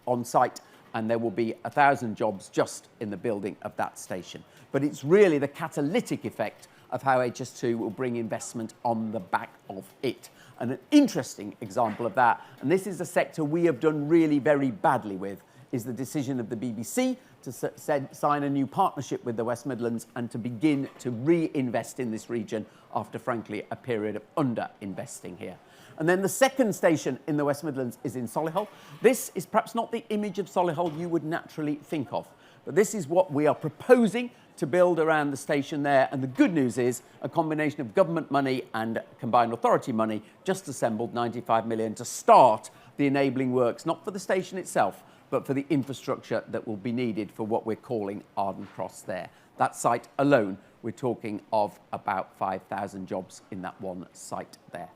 on site, and there will be 1,000 jobs just in the building of that station. But it's really the catalytic effect of how HS2 will bring investment on the back of it. And an interesting example of that, and this is a sector we have done really very badly with, is the decision of the BBC to sign a new partnership with the West Midlands and to begin to reinvest in this region after, frankly, a period of under-investing here. And then the second station in the West Midlands is in Solihull. This is perhaps not the image of Solihull you would naturally think of, but this is what we are proposing to build around the station there. And the good news is a combination of government money and combined authority money just assembled 95 million to start the enabling works, not for the station itself, but for the infrastructure that will be needed for what we're calling Arden Cross there. That site alone, we're talking of about 5,000 jobs in that one site there.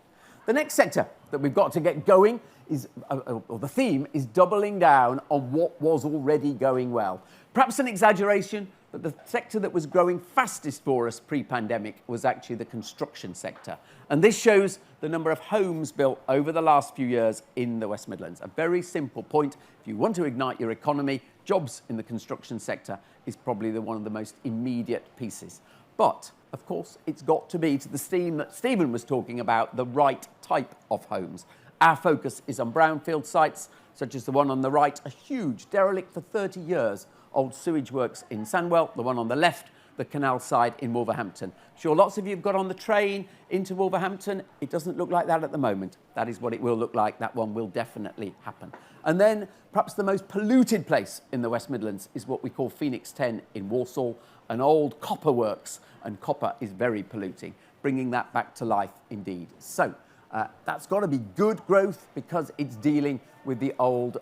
The next sector that we've got to get going is, or the theme, is doubling down on what was already going well. Perhaps an exaggeration, but the sector that was growing fastest for us pre-pandemic was actually the construction sector. And this shows the number of homes built over the last few years in the West Midlands. A very simple point. If you want to ignite your economy, jobs in the construction sector is probably one of the most immediate pieces. But, of course, it's got to be, to the theme that Stephen was talking about, the right type of homes. Our focus is on brownfield sites, such as the one on the right, a huge, derelict for 30 years, old sewage works in Sandwell, the one on the left, the canal side in Wolverhampton. Sure, lots of you have got on the train into Wolverhampton. It doesn't look like that at the moment. That is what it will look like. That one will definitely happen. And then perhaps the most polluted place in the West Midlands is what we call Phoenix 10 in Walsall, an old copper works, and copper is very polluting, bringing that back to life indeed. So that's got to be good growth because it's dealing with the old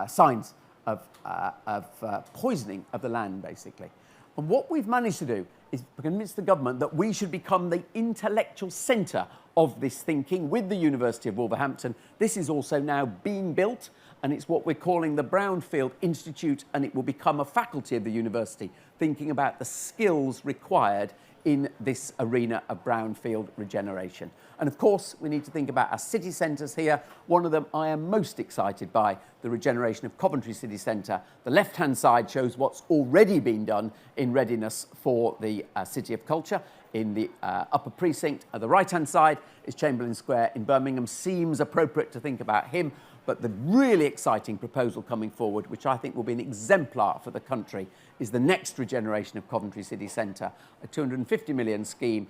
signs of poisoning of the land, basically. And what we've managed to do is convince the government that we should become the intellectual centre of this thinking with the University of Wolverhampton. This is also now being built, and it's what we're calling the Brownfield Institute, and it will become a faculty of the university, thinking about the skills required in this arena of brownfield regeneration. And of course, we need to think about our city centres here. One of them I am most excited by, the regeneration of Coventry City Centre. The left-hand side shows what's already been done in readiness for the City of Culture in the upper precinct. The right-hand side is Chamberlain Square in Birmingham. Seems appropriate to think about him, but the really exciting proposal coming forward, which I think will be an exemplar for the country, is the next regeneration of Coventry City Centre, a 250 million scheme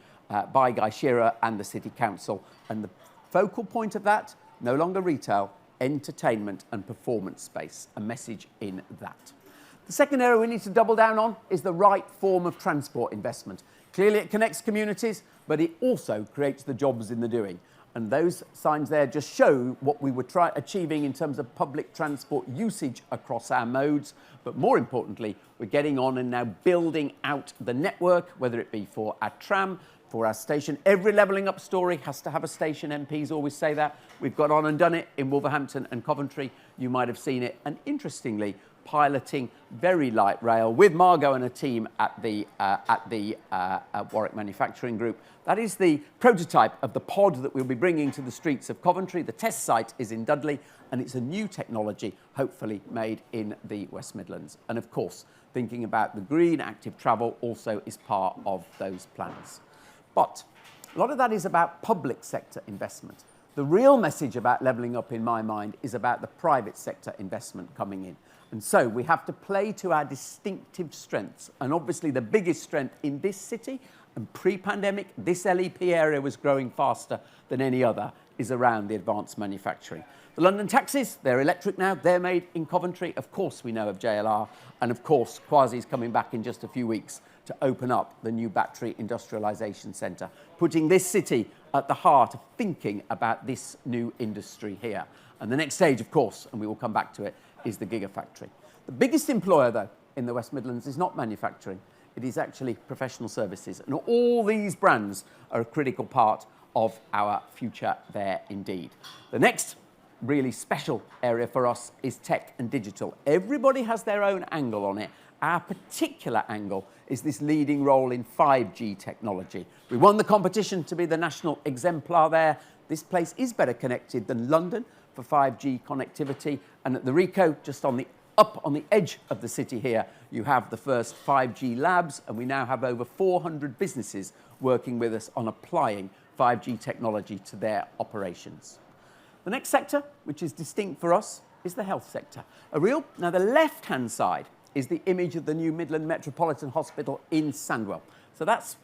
by Guy Shearer and the City Council. And the focal point of that, no longer retail, entertainment and performance space, a message in that. The second area we need to double down on is the right form of transport investment. Clearly it connects communities, but it also creates the jobs in the doing. And those signs there just show what we were achieving in terms of public transport usage across our modes. But more importantly, we're getting on and now building out the network, whether it be for our tram, for our station. Every levelling up story has to have a station. MPs always say that. We've got on and done it in Wolverhampton and Coventry. You might have seen it. And interestingly, piloting very light rail with Margot and a team at the Warwick Manufacturing Group. That is the prototype of the pod that we'll be bringing to the streets of Coventry. The test site is in Dudley, and it's a new technology, hopefully made in the West Midlands. And of course, thinking about the green active travel also is part of those plans. But a lot of that is about public sector investment. The real message about levelling up, in my mind, is about the private sector investment coming in. And so we have to play to our distinctive strengths. And obviously the biggest strength in this city, and pre-pandemic, this LEP area was growing faster than any other, is around the advanced manufacturing. The London taxis, they're electric now, they're made in Coventry. Of course we know of JLR, and of course Kwasi's coming back in just a few weeks to open up the new battery industrialisation centre, putting this city at the heart of thinking about this new industry here. And the next stage, of course, and we will come back to it, is the Gigafactory. The biggest employer, though, in the West Midlands is not manufacturing. It is actually professional services. And all these brands are a critical part of our future there indeed. The next really special area for us is tech and digital. Everybody has their own angle on it. Our particular angle is this leading role in 5G technology. We won the competition to be the national exemplar there. This place is better connected than London for 5G connectivity. And at the RICO, just on the up on the edge of the city here, you have the first 5G labs, and we now have over 400 businesses working with us on applying 5G technology to their operations. The next sector, which is distinct for us, is the health sector. Now, the left-hand side is the image of the new Midland Metropolitan Hospital in Sandwell. So that's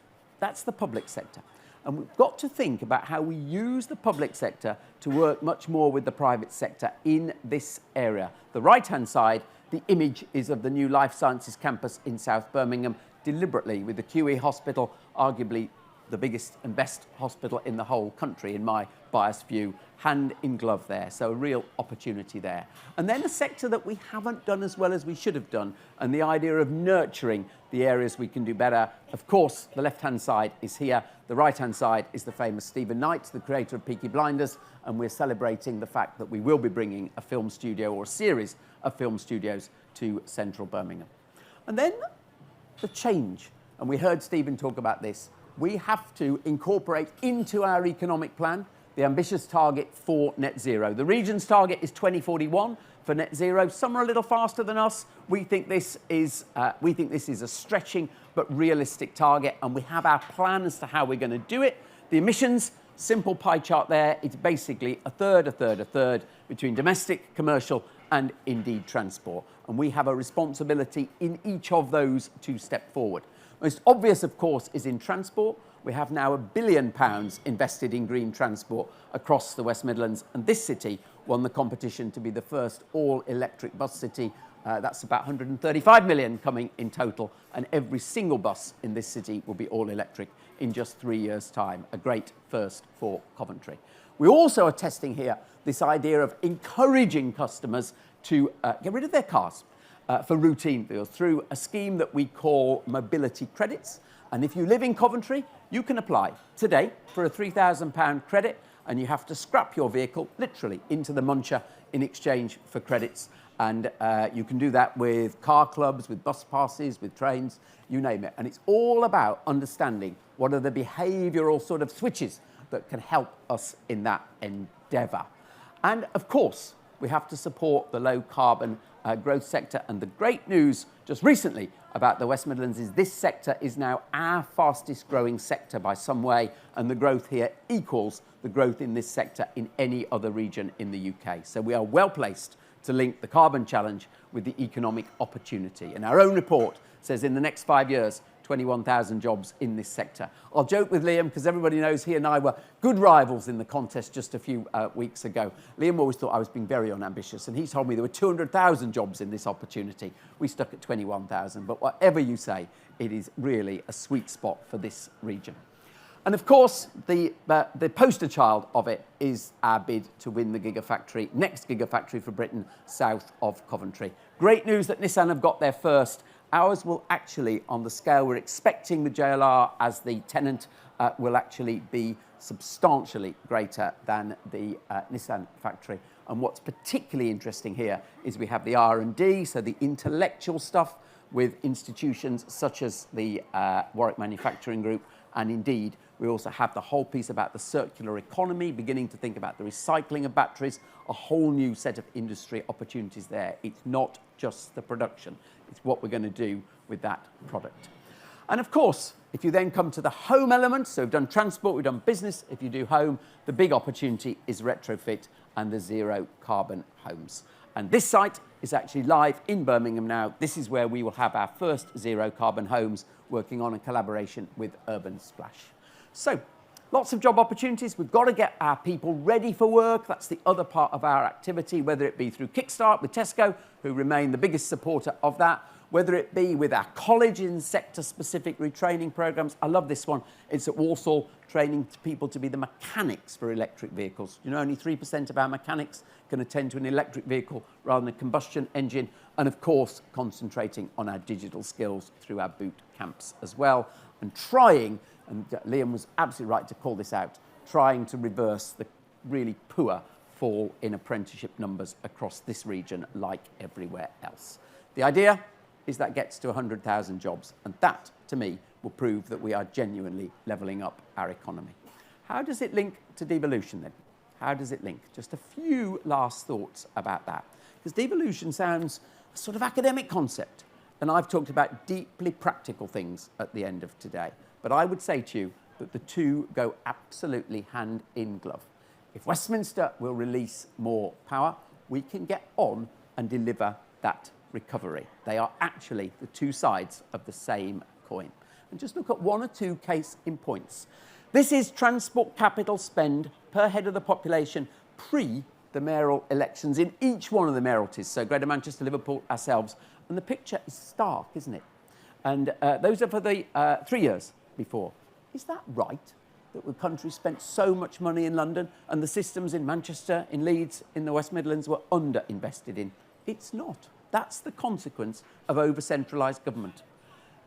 the public sector. And we've got to think about how we use the public sector to work much more with the private sector in this area. The right-hand side, the image is of the new Life Sciences campus in South Birmingham, deliberately with the QE Hospital, arguably the biggest and best hospital in the whole country, in my biased view, hand in glove there. So a real opportunity there. And then a sector that we haven't done as well as we should have done, and the idea of nurturing the areas we can do better. Of course, the left-hand side is here. The right-hand side is the famous Stephen Knight, the creator of Peaky Blinders, and we're celebrating the fact that we will be bringing a film studio or a series of film studios to central Birmingham. And then the change, and we heard Stephen talk about this. We have to incorporate into our economic plan the ambitious target for net zero. The region's target is 2041 for net zero. Some are a little faster than us. We think this is a stretching but realistic target, and we have our plan as to how we're going to do it. The emissions, simple pie chart there. It's basically a third between domestic, commercial, and indeed transport. And we have a responsibility in each of those to step forward. Most obvious, of course, is in transport. We have now £1 billion invested in green transport across the West Midlands, and this city won the competition to be the first all-electric bus city. That's about 135 million coming in total, and every single bus in this city will be all-electric in just 3 years' time. A great first for Coventry. We also are testing here this idea of encouraging customers to get rid of their cars for routine bills through a scheme that we call mobility credits. And if you live in Coventry, you can apply today for a £3,000 credit, and you have to scrap your vehicle literally into the muncher in exchange for credits. And you can do that with car clubs, with bus passes, with trains, you name it. And it's all about understanding what are the behavioural sort of switches that can help us in that endeavour. And of course, we have to support the low carbon growth sector. And the great news just recently about the West Midlands is this sector is now our fastest growing sector by some way, and the growth here equals the growth in this sector in any other region in the UK. So we are well placed to link the carbon challenge with the economic opportunity. And our own report says in the next 5 years, 21,000 jobs in this sector. I'll joke with Liam because everybody knows he and I were good rivals in the contest just a few weeks ago. Liam always thought I was being very unambitious, and he told me there were 200,000 jobs in this opportunity. We stuck at 21,000, but whatever you say, it is really a sweet spot for this region. And of course, the poster child of it is our bid to win the Gigafactory, next Gigafactory for Britain, south of Coventry. Great news that Nissan have got there first. Ours will actually, on the scale we're expecting the JLR as the tenant, will actually be substantially greater than the Nissan factory. And what's particularly interesting here is we have the R&D, so the intellectual stuff with institutions such as the Warwick Manufacturing Group, and indeed we also have the whole piece about the circular economy, beginning to think about the recycling of batteries, a whole new set of industry opportunities there. It's not just the production, it's what we're going to do with that product. And of course, If you then come to the home element, so we've done transport, we've done business, if you do home, the big opportunity is retrofit and the zero carbon homes. And this site is actually live in Birmingham now. This is where we will have our first zero carbon homes, working on a collaboration with Urban Splash. So, lots of job opportunities. We've got to get our people ready for work. That's the other part of our activity, whether it be through Kickstart with Tesco, who remain the biggest supporter of that, whether it be with our college in sector-specific retraining programs. I love this one. It's at Walsall, training people to be the mechanics for electric vehicles. You know, only 3% of our mechanics can attend to an electric vehicle rather than a combustion engine. And of course, concentrating on our digital skills through our boot camps as well. And trying, and Liam was absolutely right to call this out, trying to reverse the really poor fall in apprenticeship numbers across this region like everywhere else. The idea is that gets to 100,000 jobs, and that, to me, will prove that we are genuinely levelling up our economy. How does it link to devolution, then? How does it link? Just a few last thoughts about that. Because devolution sounds a sort of academic concept, and I've talked about deeply practical things at the end of today. But I would say to you that the two go absolutely hand in glove. If Westminster will release more power, we can get on and deliver that recovery. They are actually the two sides of the same coin. And just look at one or two case in points. This is transport capital spend per head of the population pre the mayoral elections in each one of the mayoralties. So Greater Manchester, Liverpool, ourselves. And the picture is stark, isn't it? And those are for the 3 years before. Is that right, that the country spent so much money in London and the systems in Manchester, in Leeds, in the West Midlands were under-invested in? It's not. That's the consequence of over-centralised government.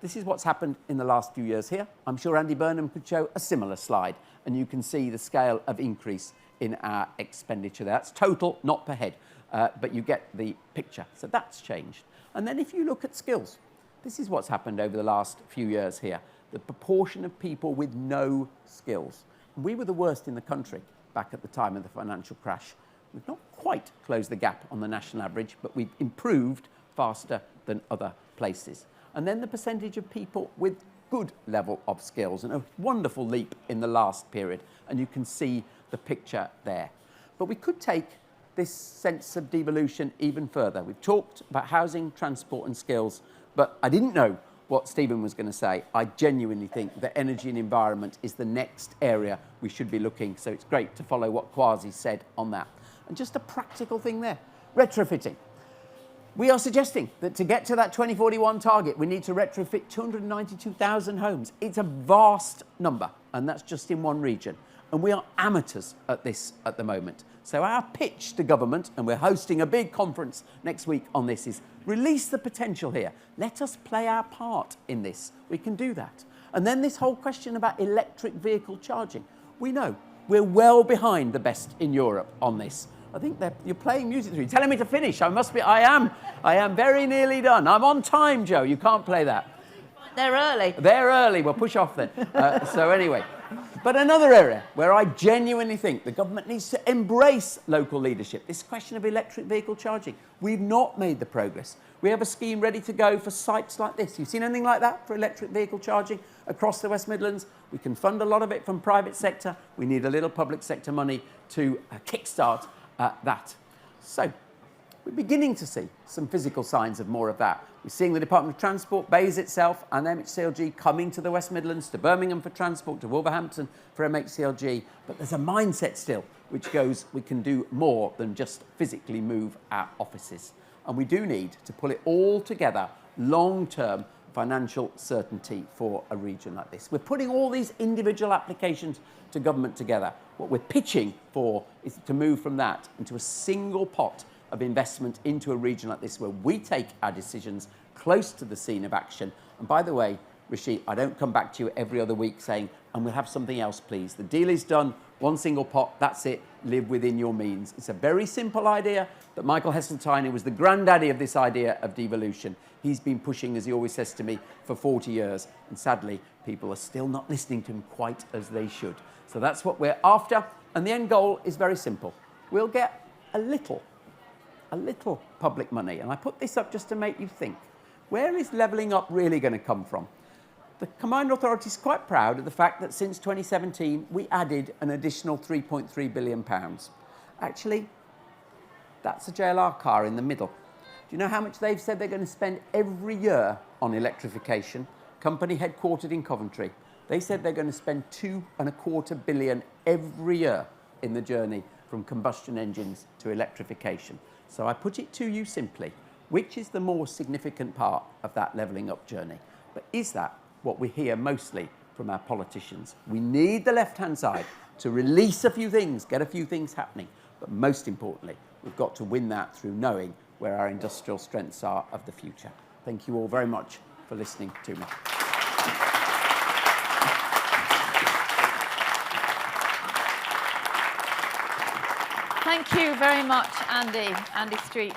This is what's happened in the last few years here. I'm sure Andy Burnham could show a similar slide, and you can see the scale of increase in our expenditure there. That's total, not per head, but you get the picture. So that's changed. And then if you look at skills, this is what's happened over the last few years here. The proportion of people with no skills. We were the worst in the country back at the time of the financial crash. We've not quite closed the gap on the national average, but we've improved faster than other places. And then the percentage of people with good level of skills, and a wonderful leap in the last period, and you can see the picture there. But we could take this sense of devolution even further. We've talked about housing, transport and skills, but I didn't know what Stephen was going to say. I genuinely think that energy and environment is the next area we should be looking, so it's great to follow what Kwasi said on that. And just a practical thing there, retrofitting. We are suggesting that to get to that 2041 target, we need to retrofit 292,000 homes. It's a vast number, and that's just in one region. And we are amateurs at this at the moment. So our pitch to government, and we're hosting a big conference next week on this, is release the potential here. Let us play our part in this. We can do that. And then this whole question about electric vehicle charging. We know we're well behind the best in Europe on this. I think you're playing music through. You're telling me to finish. I am very nearly done. I'm on time, Joe. You can't play that.
They're early.
They're early. We'll push off then. So anyway. But another area where I genuinely think the government needs to embrace local leadership, this question of electric vehicle charging. We've not made the progress. We have a scheme ready to go for sites like this. You've seen anything like that for electric vehicle charging across the West Midlands? We can fund a lot of it from private sector. We need a little public sector money to kickstart that. So we're beginning to see some physical signs of more of that. We're seeing the Department of Transport, BEIS itself, and MHCLG coming to the West Midlands, to Birmingham for transport, to Wolverhampton for MHCLG. But there's a mindset still which goes, we can do more than just physically move our offices. And we do need to pull it all together, long-term financial certainty for a region like this. We're putting all these individual applications to government together. What we're pitching for is to move from that into a single pot of investment into a region like this where we take our decisions close to the scene of action. And by the way, Rishi, I don't come back to you every other week saying, and we'll have something else, please. The deal is done, one single pot, that's it, live within your means. It's a very simple idea that Michael Heseltine, who was the granddaddy of this idea of devolution, he's been pushing, as he always says to me, for 40 years. And sadly, people are still not listening to him quite as they should. So that's what we're after. And the end goal is very simple. We'll get a little public money. And I put this up just to make you think. Where is levelling up really going to come from? The Combined Authority is quite proud of the fact that since 2017, we added an additional £3.3 billion. Actually, that's a JLR car in the middle. Do you know how much they've said they're going to spend every year on electrification? Company headquartered in Coventry. They said they're going to spend £2.25 billion every year in the journey from combustion engines to electrification. So I put it to you simply, which is the more significant part of that levelling up journey? But is that what we hear mostly from our politicians? We need the left-hand side to release a few things, get a few things happening. But most importantly, we've got to win that through knowing where our industrial strengths are of the future. Thank you all very much for listening to me.
Thank you very much, Andy Street,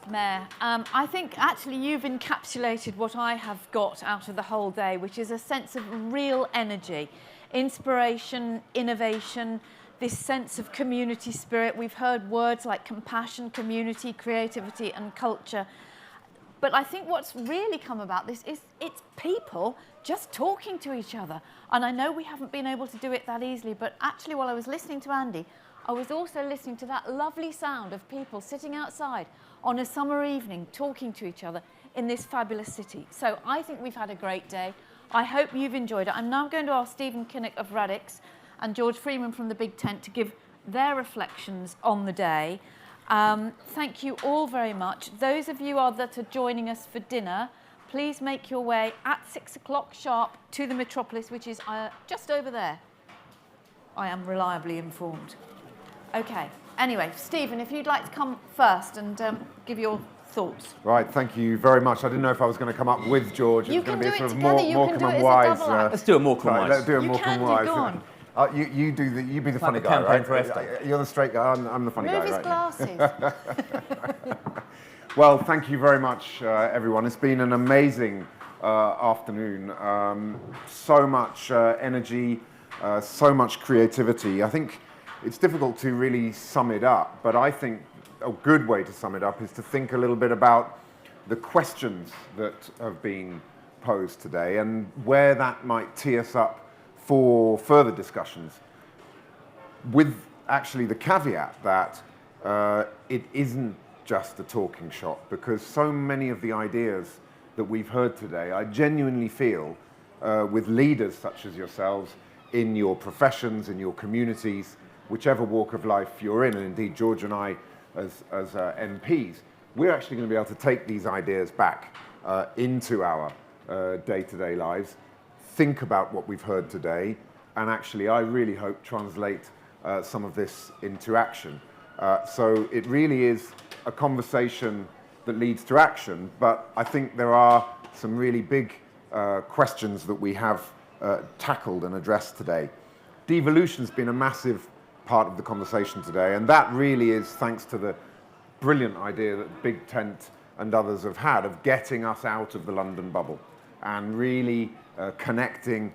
Mayor. I think actually you've encapsulated what I have got out of the whole day, which is a sense of real energy, inspiration, innovation, this sense of community spirit. We've heard words like compassion, community, creativity and culture. But I think what's really come about this is it's people just talking to each other. And I know we haven't been able to do it that easily, but actually while I was listening to Andy, I was also listening to that lovely sound of people sitting outside on a summer evening talking to each other in this fabulous city. So I think we've had a great day. I hope you've enjoyed it. I'm now going to ask Stephen Kinnock of Radix and George Freeman from the Big Tent to give their reflections on the day. Thank you all very much. Those of you that are joining us for dinner, please make your way at 6 o'clock sharp to the Metropolis, which is just over there. I am reliably informed. Okay. Anyway, Stephen, if you'd like to come first and give your thoughts.
Right, thank you very much. I didn't know if I was going to come up with George.
You
it was
can
going to
do
be
it
sort
together.
of
You
Morecambe
can do it
and
as a
Wise.
double act.
Let's do a Morecambe
Right,
Wise.
let's do a
You
Morecambe
can do,
Wise.
go on.
You be the funny
the
guy,
campaign
right?
for Esther.
You're the straight guy. I'm the funny
Move
guy,
his
right?
glasses.
Well, thank you very much, everyone. It's been an amazing afternoon. So much energy, so much creativity. I think it's difficult to really sum it up, but I think a good way to sum it up is to think a little bit about the questions that have been posed today and where that might tee us up for further discussions, with actually the caveat that it isn't just a talking shop, because so many of the ideas that we've heard today, I genuinely feel, with leaders such as yourselves in your professions, in your communities, whichever walk of life you're in, and indeed George and I as MPs, we're actually going to be able to take these ideas back into our day-to-day lives, think about what we've heard today, and actually I really hope translate some of this into action. So it really is a conversation that leads to action, but I think there are some really big questions that we have tackled and addressed today. Devolution's been a massive part of the conversation today, and that really is thanks to the brilliant idea that Big Tent and others have had of getting us out of the London bubble and really connecting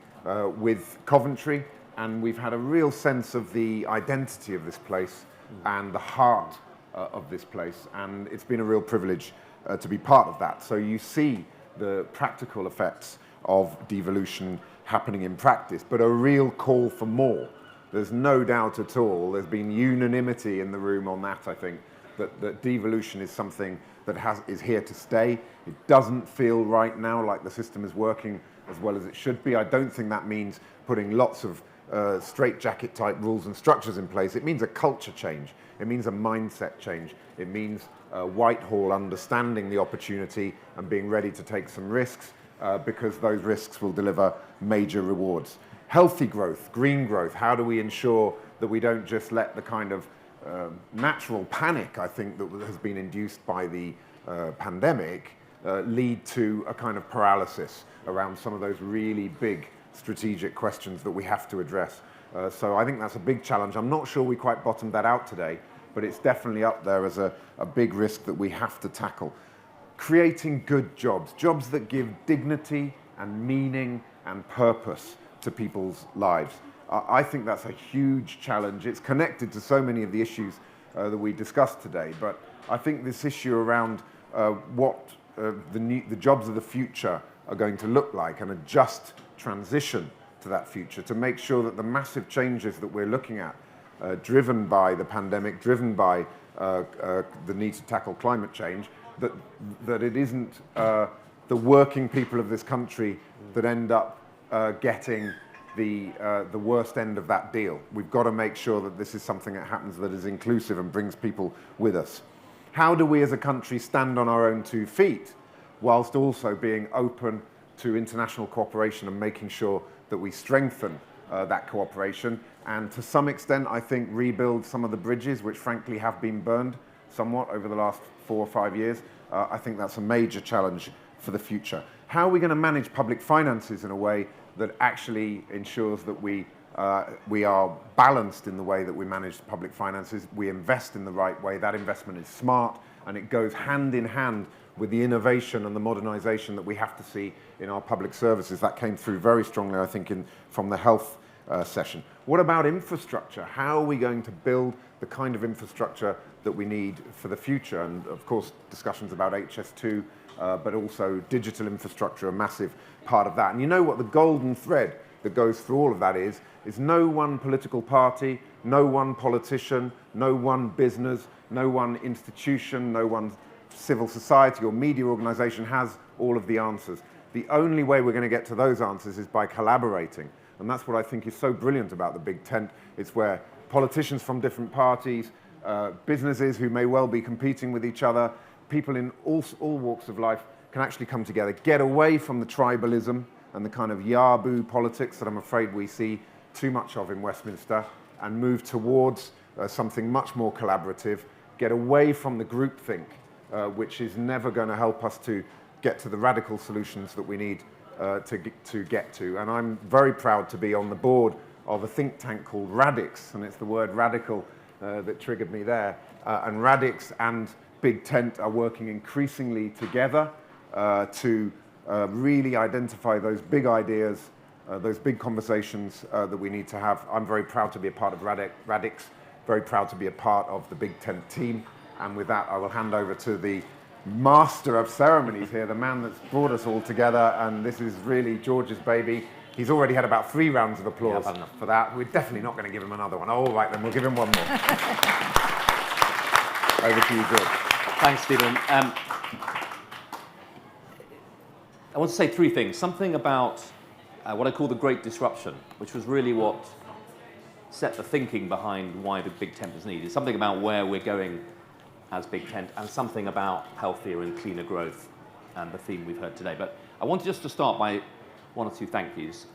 with Coventry, and we've had a real sense of the identity of this place and the heart of this place, and it's been a real privilege to be part of that. So you see the practical effects of devolution happening in practice, but a real call for more. There's no doubt at all, there's been unanimity in the room on that, I think, that devolution is something that is here to stay. It doesn't feel right now like the system is working as well as it should be. I don't think that means putting lots of straitjacket type rules and structures in place. It means a culture change. It means a mindset change. It means Whitehall understanding the opportunity and being ready to take some risks because those risks will deliver major rewards. Healthy growth, green growth, how do we ensure that we don't just let the kind of natural panic, I think, that has been induced by the pandemic lead to a kind of paralysis around some of those really big strategic questions that we have to address. So I think that's a big challenge. I'm not sure we quite bottomed that out today, but it's definitely up there as a big risk that we have to tackle. Creating good jobs, jobs that give dignity and meaning and purpose to people's lives. I think that's a huge challenge. It's connected to so many of the issues that we discussed today, but I think this issue around what the jobs of the future are going to look like, and a just transition to that future, to make sure that the massive changes that we're looking at, driven by the pandemic, driven by the need to tackle climate change, that it isn't the working people of this country that end up getting the worst end of that deal. We've got to make sure that this is something that happens that is inclusive and brings people with us. How do we as a country stand on our own 2 feet whilst also being open to international cooperation and making sure that we strengthen that cooperation, and to some extent, I think, rebuild some of the bridges which frankly have been burned somewhat over the last 4 or 5 years. I think that's a major challenge for the future. How are we going to manage public finances in a way that actually ensures that we are balanced in the way that we manage public finances, we invest in the right way, that investment is smart, and it goes hand in hand with the innovation and the modernisation that we have to see in our public services. That came through very strongly, I think, from the health session. What about infrastructure? How are we going to build the kind of infrastructure that we need for the future? And of course, discussions about HS2, but also digital infrastructure, a massive part of that. And you know what the golden thread that goes through all of that is no one political party, no one politician, no one business, no one institution, no one civil society or media organisation has all of the answers. The only way we're going to get to those answers is by collaborating. And that's what I think is so brilliant about the Big Tent. It's where politicians from different parties, businesses who may well be competing with each other, people in all walks of life can actually come together, get away from the tribalism and the kind of yaboo politics that I'm afraid we see too much of in Westminster, and move towards something much more collaborative, get away from the groupthink, which is never going to help us to get to the radical solutions that we need to get to. And I'm very proud to be on the board of a think tank called Radix, and it's the word radical that triggered me there. And Radix and Big Tent are working increasingly together to really identify those big ideas, those big conversations that we need to have. I'm very proud to be a part of Radix, very proud to be a part of the Big Tent team. And with that, I will hand over to the master of ceremonies here, the man that's brought us all together. And this is really George's baby. He's already had about 3 rounds of applause for that. We're definitely not going to give him another one. Oh, all right, then we'll give him one more. Over to you, George.
Thanks, Stephen. I want to say 3 things. Something about what I call the Great Disruption, which was really what set the thinking behind why the Big Tent was needed. Something about where we're going as Big Tent, and something about healthier and cleaner growth, and the theme we've heard today. But I wanted just to start by 1 or 2 thank yous.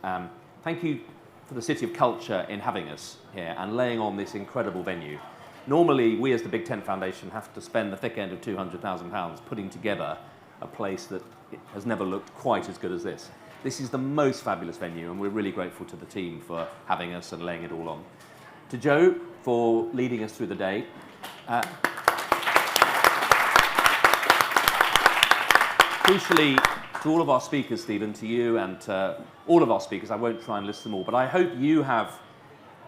Thank you for the City of Culture in having us here and laying on this incredible venue. Normally, we as the Big Tent Foundation have to spend the thick end of £200,000 putting together a place that has never looked quite as good as this. This is the most fabulous venue, and we're really grateful to the team for having us and laying it all on. To Joe for leading us through the day. Crucially, to all of our speakers, Stephen, to you and to all of our speakers, I won't try and list them all, but I hope you have,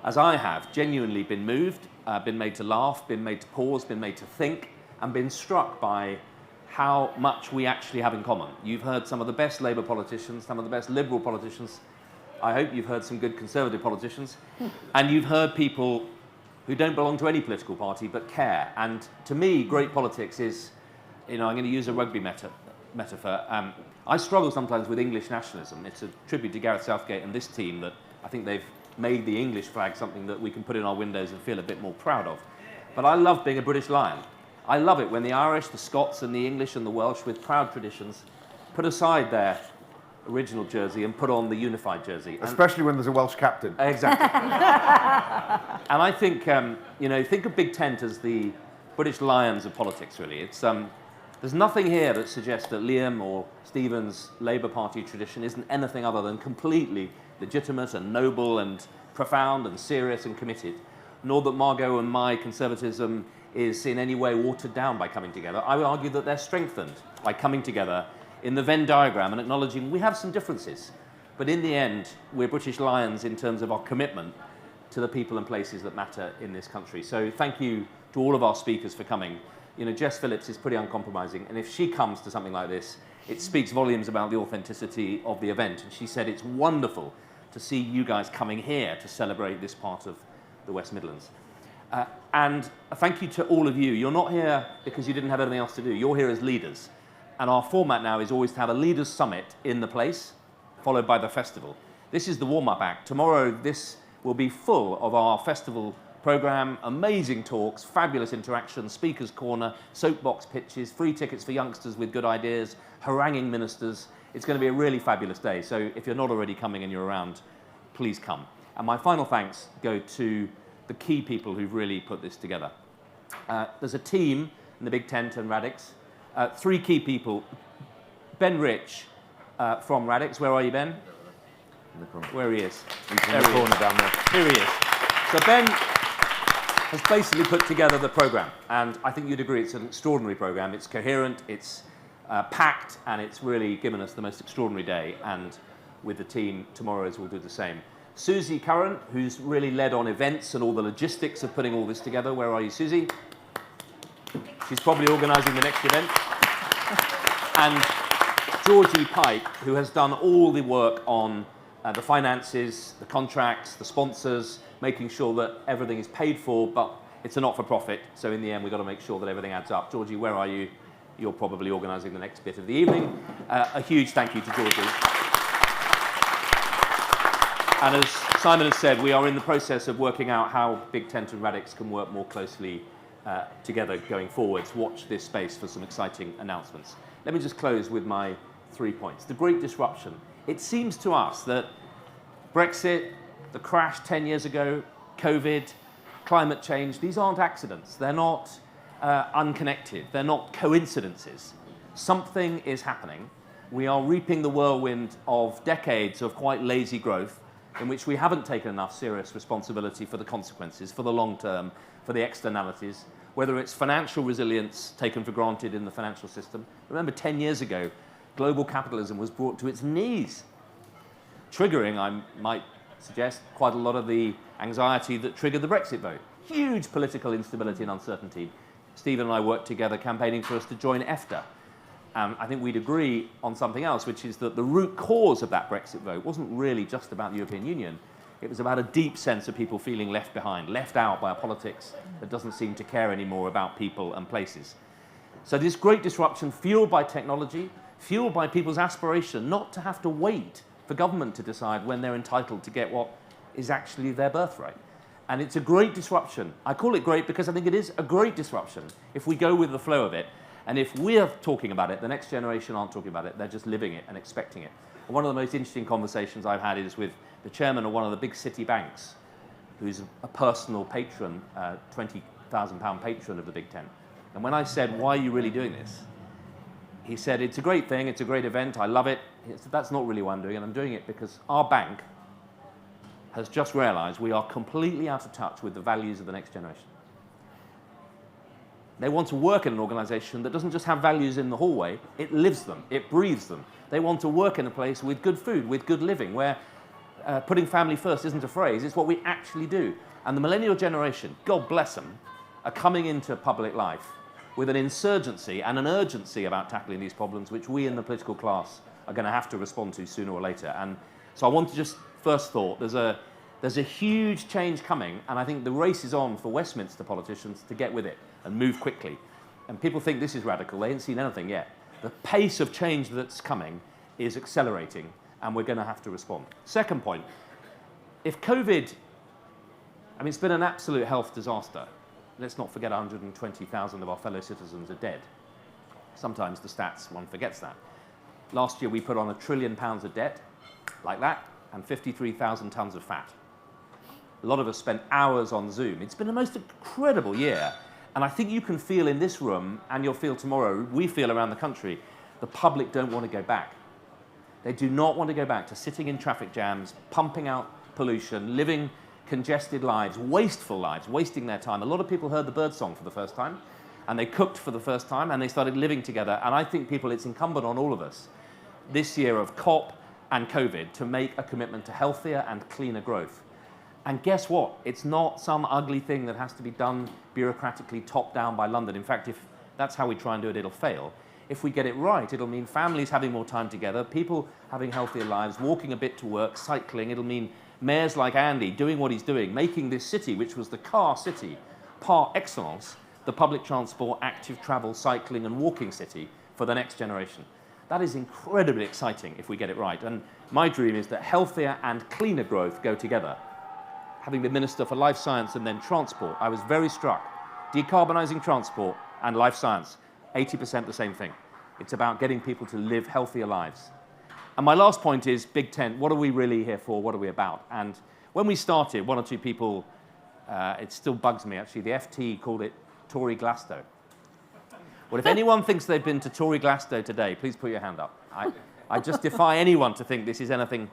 as I have, genuinely been moved, been made to laugh, been made to pause, been made to think, and been struck by how much we actually have in common. You've heard some of the best Labour politicians, some of the best Liberal politicians. I hope you've heard some good Conservative politicians. And you've heard people who don't belong to any political party but care. And to me, great politics is, I'm going to use a rugby metaphor. I struggle sometimes with English nationalism. It's a tribute to Gareth Southgate and this team that I think they've made the English flag something that we can put in our windows and feel a bit more proud of. But I love being a British Lion. I love it when the Irish, the Scots and the English and the Welsh, with proud traditions, put aside their original jersey and put on the unified jersey.
Especially when there's a Welsh captain.
Exactly. And I think, think of Big Tent as the British Lions of politics, really. It's there's nothing here that suggests that Liam or Stephen's Labour Party tradition isn't anything other than completely legitimate and noble and profound and serious and committed, nor that Margot and my conservatism is in any way watered down by coming together. I would argue that they're strengthened by coming together in the Venn diagram and acknowledging we have some differences, but in the end, we're British Lions in terms of our commitment to the people and places that matter in this country. So thank you to all of our speakers for coming. Jess Phillips is pretty uncompromising, and if she comes to something like this, it speaks volumes about the authenticity of the event. And she said it's wonderful to see you guys coming here to celebrate this part of the West Midlands. And a thank you to all of you. You're not here because you didn't have anything else to do. You're here as leaders. And our format now is always to have a leaders' summit in the place, followed by the festival. This is the warm-up act. Tomorrow, this will be full of our festival program, amazing talks, fabulous interaction, speakers' corner, soapbox pitches, free tickets for youngsters with good ideas, haranguing ministers. It's going to be a really fabulous day. So if you're not already coming and you're around, please come. And my final thanks go to the key people who've really put this together. There's a team in the Big Tent and Radix. 3 key people. Ben Rich from Radix. Where are you, Ben?
In the corner.
Where he is.
He's in the corner down there.
Here he is. So Ben has basically put together the program, and I think you'd agree it's an extraordinary program. It's coherent, it's packed, and it's really given us the most extraordinary day, and with the team tomorrow's we'll do the same. Susie Curran, who's really led on events and all the logistics of putting all this together. Where are you, Susie? She's probably organising the next event. And Georgie Pike, who has done all the work on the finances, the contracts, the sponsors, making sure that everything is paid for, but it's a not-for-profit, so in the end we've got to make sure that everything adds up. Georgie, where are you? You're probably organising the next bit of the evening. A huge thank you to Georgie. And as Simon has said, we are in the process of working out how Big Tent and Radix can work more closely together going forwards. Watch this space for some exciting announcements. Let me just close with my 3 points. The great disruption. It seems to us that Brexit, the crash 10 years ago, COVID, climate change, these aren't accidents. They're not unconnected. They're not coincidences. Something is happening. We are reaping the whirlwind of decades of quite lazy growth in which we haven't taken enough serious responsibility for the consequences, for the long term, for the externalities, whether it's financial resilience taken for granted in the financial system. Remember, 10 years ago, global capitalism was brought to its knees, triggering, I might suggest, quite a lot of the anxiety that triggered the Brexit vote. Huge political instability and uncertainty. Stephen and I worked together campaigning for us to join EFTA. I think we'd agree on something else, which is that the root cause of that Brexit vote wasn't really just about the European Union. It was about a deep sense of people feeling left behind, left out by a politics that doesn't seem to care anymore about people and places. So this great disruption, fueled by technology, fueled by people's aspiration not to have to wait for government to decide when they're entitled to get what is actually their birthright. And it's a great disruption. I call it great because I think it is a great disruption if we go with the flow of it. And if we're talking about it, the next generation aren't talking about it. They're just living it and expecting it. And one of the most interesting conversations I've had is with the chairman of one of the big city banks, who's a personal patron, £20,000 patron of the Big Tent. And when I said, why are you really doing this? He said, it's a great thing, it's a great event, I love it. He said, that's not really why I'm doing it. I'm doing it because our bank has just realised we are completely out of touch with the values of the next generation. They want to work in an organisation that doesn't just have values in the hallway, it lives them, it breathes them. They want to work in a place with good food, with good living, where putting family first isn't a phrase, it's what we actually do. And the millennial generation, God bless them, are coming into public life with an insurgency and an urgency about tackling these problems, which we in the political class are going to have to respond to sooner or later. And so I want to just, first thought, there's a huge change coming, and I think the race is on for Westminster politicians to get with it and move quickly. And people think this is radical. They ain't seen anything yet. The pace of change that's coming is accelerating, and we're going to have to respond. Second point, if COVID, I mean, it's been an absolute health disaster. Let's not forget 120,000 of our fellow citizens are dead. Sometimes the stats, one forgets that. Last year, we put on £1 trillion of debt, like that, and 53,000 tonnes of fat. A lot of us spent hours on Zoom. It's been the most incredible year. And I think you can feel in this room, and you'll feel tomorrow, we feel around the country, the public don't want to go back. They do not want to go back to sitting in traffic jams, pumping out pollution, living congested lives, wasteful lives, wasting their time. A lot of people heard the birdsong for the first time, and they cooked for the first time, and they started living together. And I think it's incumbent on all of us this year of COP and COVID to make a commitment to healthier and cleaner growth. And guess what? It's not some ugly thing that has to be done bureaucratically top down by London. In fact, if that's how we try and do it, it'll fail. If we get it right, it'll mean families having more time together, people having healthier lives, walking a bit to work, cycling. It'll mean mayors like Andy doing what he's doing, making this city, which was the car city, par excellence, the public transport, active travel, cycling and walking city for the next generation. That is incredibly exciting if we get it right. And my dream is that healthier and cleaner growth go together. Having been Minister for Life Science and then Transport, I was very struck. Decarbonising transport and life science, 80% the same thing. It's about getting people to live healthier lives. And my last point is Big Tent. What are we really here for? What are we about? And when we started, one or two people, it still bugs me actually, the FT called it Tory Glasgow. Well, if anyone thinks they've been to Tory Glasgow today, please put your hand up. I just defy anyone to think this is anything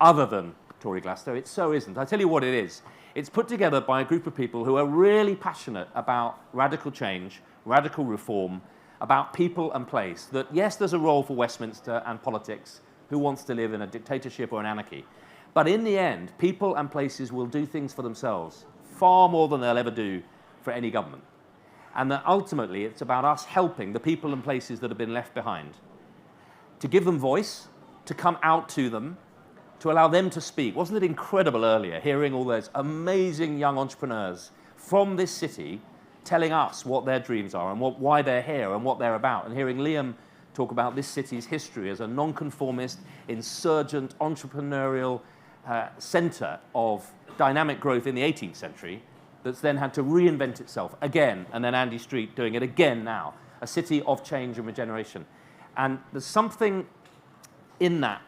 other than Tory Glasgow. It so isn't. I'll tell you what it is. It's put together by a group of people who are really passionate about radical change, radical reform, about people and place. That, yes, there's a role for Westminster and politics, who wants to live in a dictatorship or an anarchy. But in the end, people and places will do things for themselves, far more than they'll ever do for any government. And that ultimately it's about us helping the people and places that have been left behind, to give them voice, to come out to them, to allow them to speak. Wasn't it incredible earlier, hearing all those amazing young entrepreneurs from this city telling us what their dreams are and why they're here and what they're about, and hearing Liam talk about this city's history as a non-conformist, insurgent, entrepreneurial centre of dynamic growth in the 18th century that's then had to reinvent itself again, and then Andy Street doing it again now, a city of change and regeneration. And there's something in that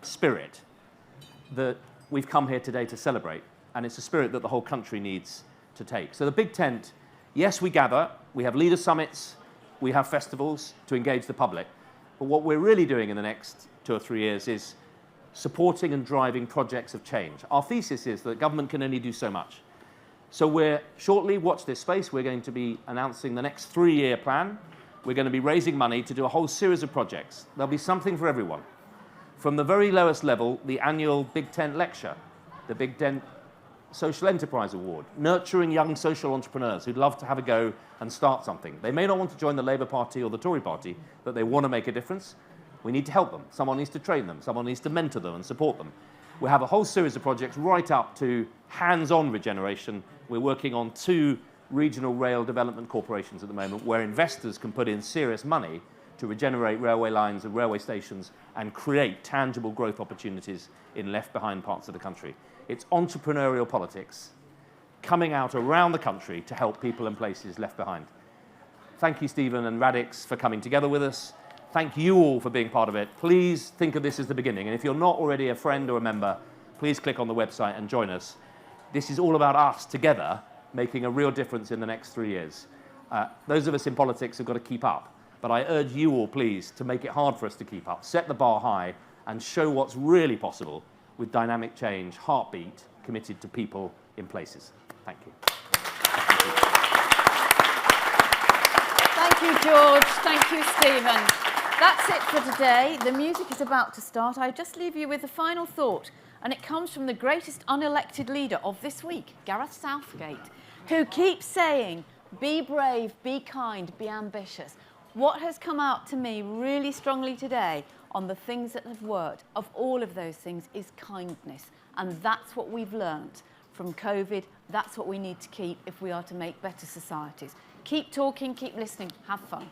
spirit that we've come here today to celebrate, and it's a spirit that the whole country needs to take. So the Big Tent, yes, we gather, we have leader summits, we have festivals to engage the public, but what we're really doing in the next 2 or 3 years is supporting and driving projects of change. Our thesis is that government can only do so much. So we're shortly, watch this space, we're going to be announcing the next 3-year plan. We're going to be raising money to do a whole series of projects. There'll be something for everyone. From the very lowest level, the annual Big Tent lecture, the Big Tent Social Enterprise Award, nurturing young social entrepreneurs who'd love to have a go and start something. They may not want to join the Labour Party or the Tory Party, but they want to make a difference. We need to help them. Someone needs to train them. Someone needs to mentor them and support them. We have a whole series of projects right up to hands-on regeneration. We're working on 2 regional rail development corporations at the moment where investors can put in serious money to regenerate railway lines and railway stations and create tangible growth opportunities in left-behind parts of the country. It's entrepreneurial politics coming out around the country to help people and places left behind. Thank you, Stephen and Radix, for coming together with us. Thank you all for being part of it. Please think of this as the beginning. And if you're not already a friend or a member, please click on the website and join us. This is all about us together making a real difference in the next 3 years. Those of us in politics have got to keep up. But I urge you all, please, to make it hard for us to keep up. Set the bar high and show what's really possible with dynamic change, heartbeat, committed to people in places. Thank you.
Thank you, George. Thank you, Stephen. That's it for today. The music is about to start. I just leave you with a final thought, and it comes from the greatest unelected leader of this week, Gareth Southgate, who keeps saying, be brave, be kind, be ambitious. What has come out to me really strongly today on the things that have worked, of all of those things, is kindness. And that's what we've learnt from COVID. That's what we need to keep if we are to make better societies. Keep talking, keep listening, have fun.